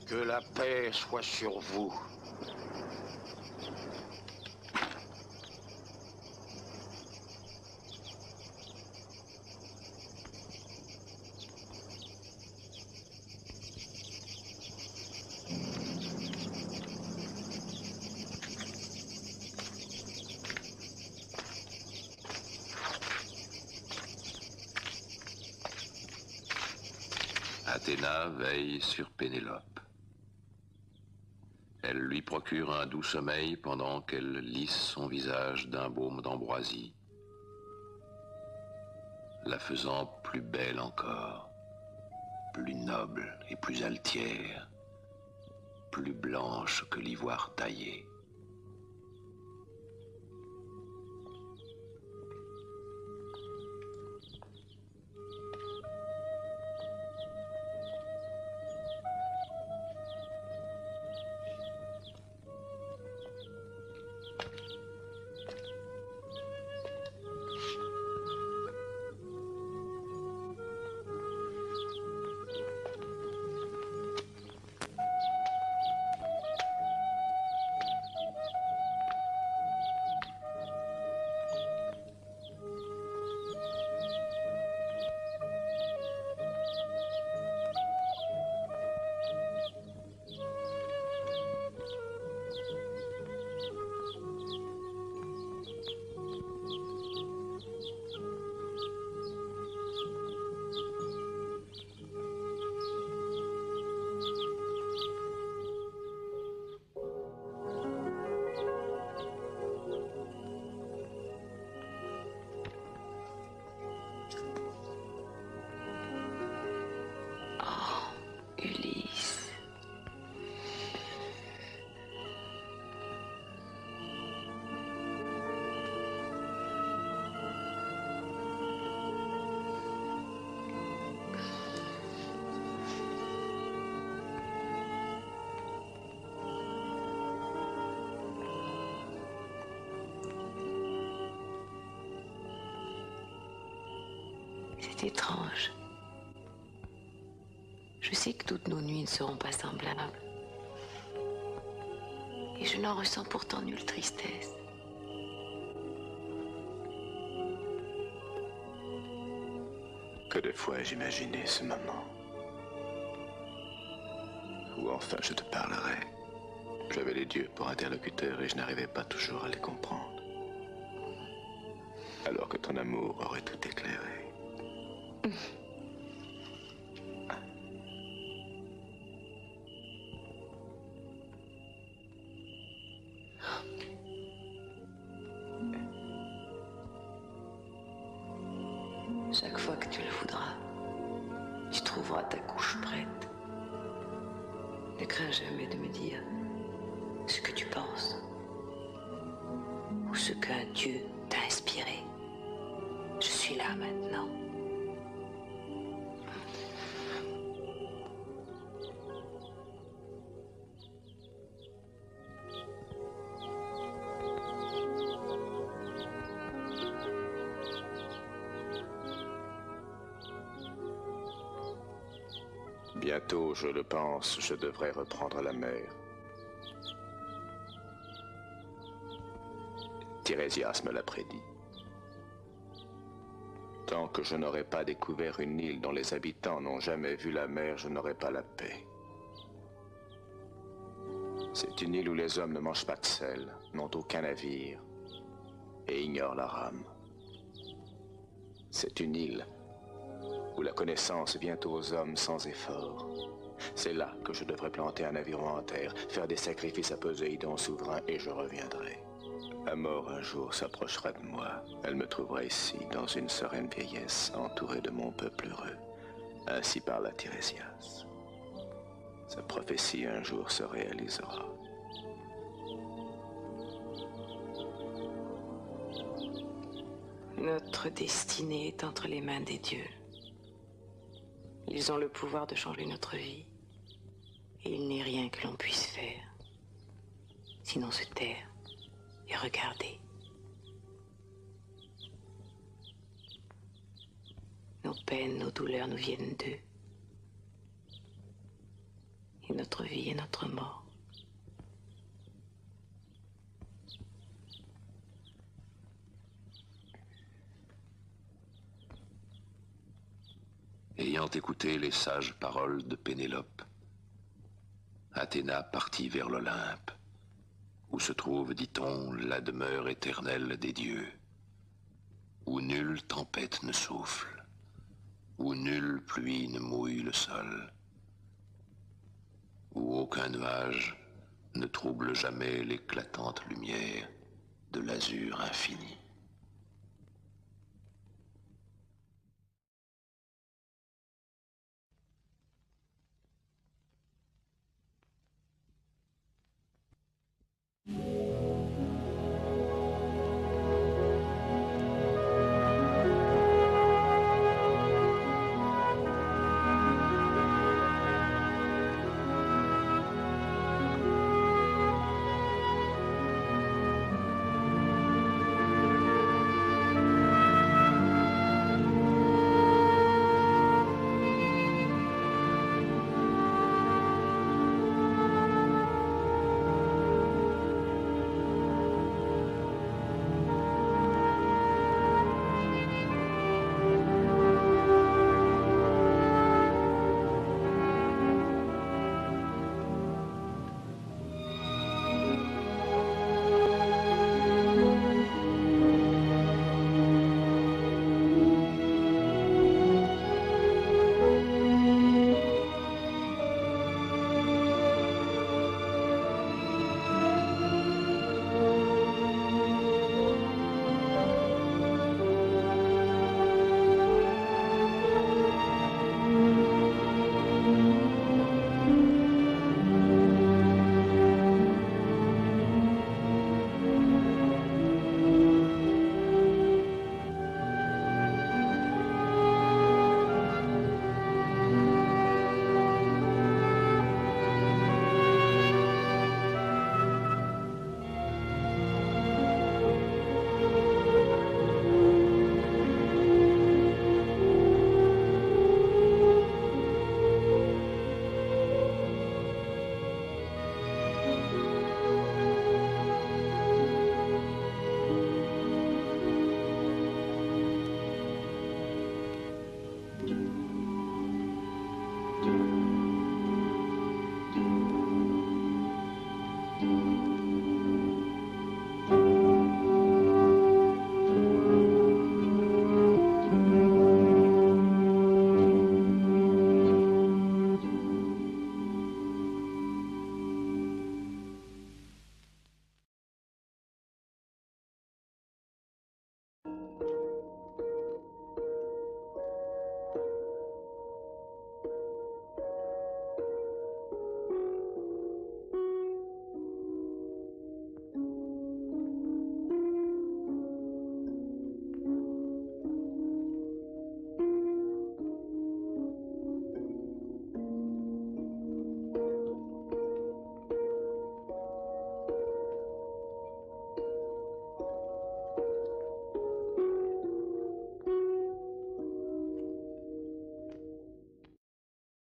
Que la paix soit sur vous. Athéna veille sur Pénélope. Elle lui procure un doux sommeil pendant qu'elle lisse son visage d'un baume d'ambroisie, la faisant plus belle encore, plus noble et plus altière, plus blanche que l'ivoire taillé. C'est étrange. Je sais que toutes nos nuits ne seront pas semblables. Et je n'en ressens pourtant nulle tristesse. Que de fois ai-je imaginé ce moment où enfin je te parlerai. J'avais les dieux pour interlocuteurs et je n'arrivais pas toujours à les comprendre. Alors que ton amour aurait tout éclairé. Chaque fois que tu le voudras, tu trouveras ta couche prête. Ne crains jamais de me dire ce que tu penses ou ce qu'un Dieu t'a inspiré. Je suis là maintenant. Bientôt, je le pense, je devrais reprendre la mer. Tirésias me l'a prédit. Tant que je n'aurai pas découvert une île dont les habitants n'ont jamais vu la mer, je n'aurai pas la paix. C'est une île où les hommes ne mangent pas de sel, n'ont aucun navire et ignorent la rame. C'est une île où la connaissance vient aux hommes sans effort. C'est là que je devrais planter un aviron en terre, faire des sacrifices à Poséidon souverain et je reviendrai. La mort un jour s'approchera de moi. Elle me trouvera ici, dans une sereine vieillesse, entourée de mon peuple heureux. Ainsi parla Tirésias. Sa prophétie un jour se réalisera. Notre destinée est entre les mains des dieux. Ils ont le pouvoir de changer notre vie. Et il n'est rien que l'on puisse faire, sinon se taire et regarder. Nos peines, nos douleurs nous viennent d'eux. Et notre vie est notre mort. Ayant écouté les sages paroles de Pénélope, Athéna partit vers l'Olympe, où se trouve, dit-on, la demeure éternelle des dieux, où nulle tempête ne souffle, où nulle pluie ne mouille le sol, où aucun nuage ne trouble jamais l'éclatante lumière de l'azur infini.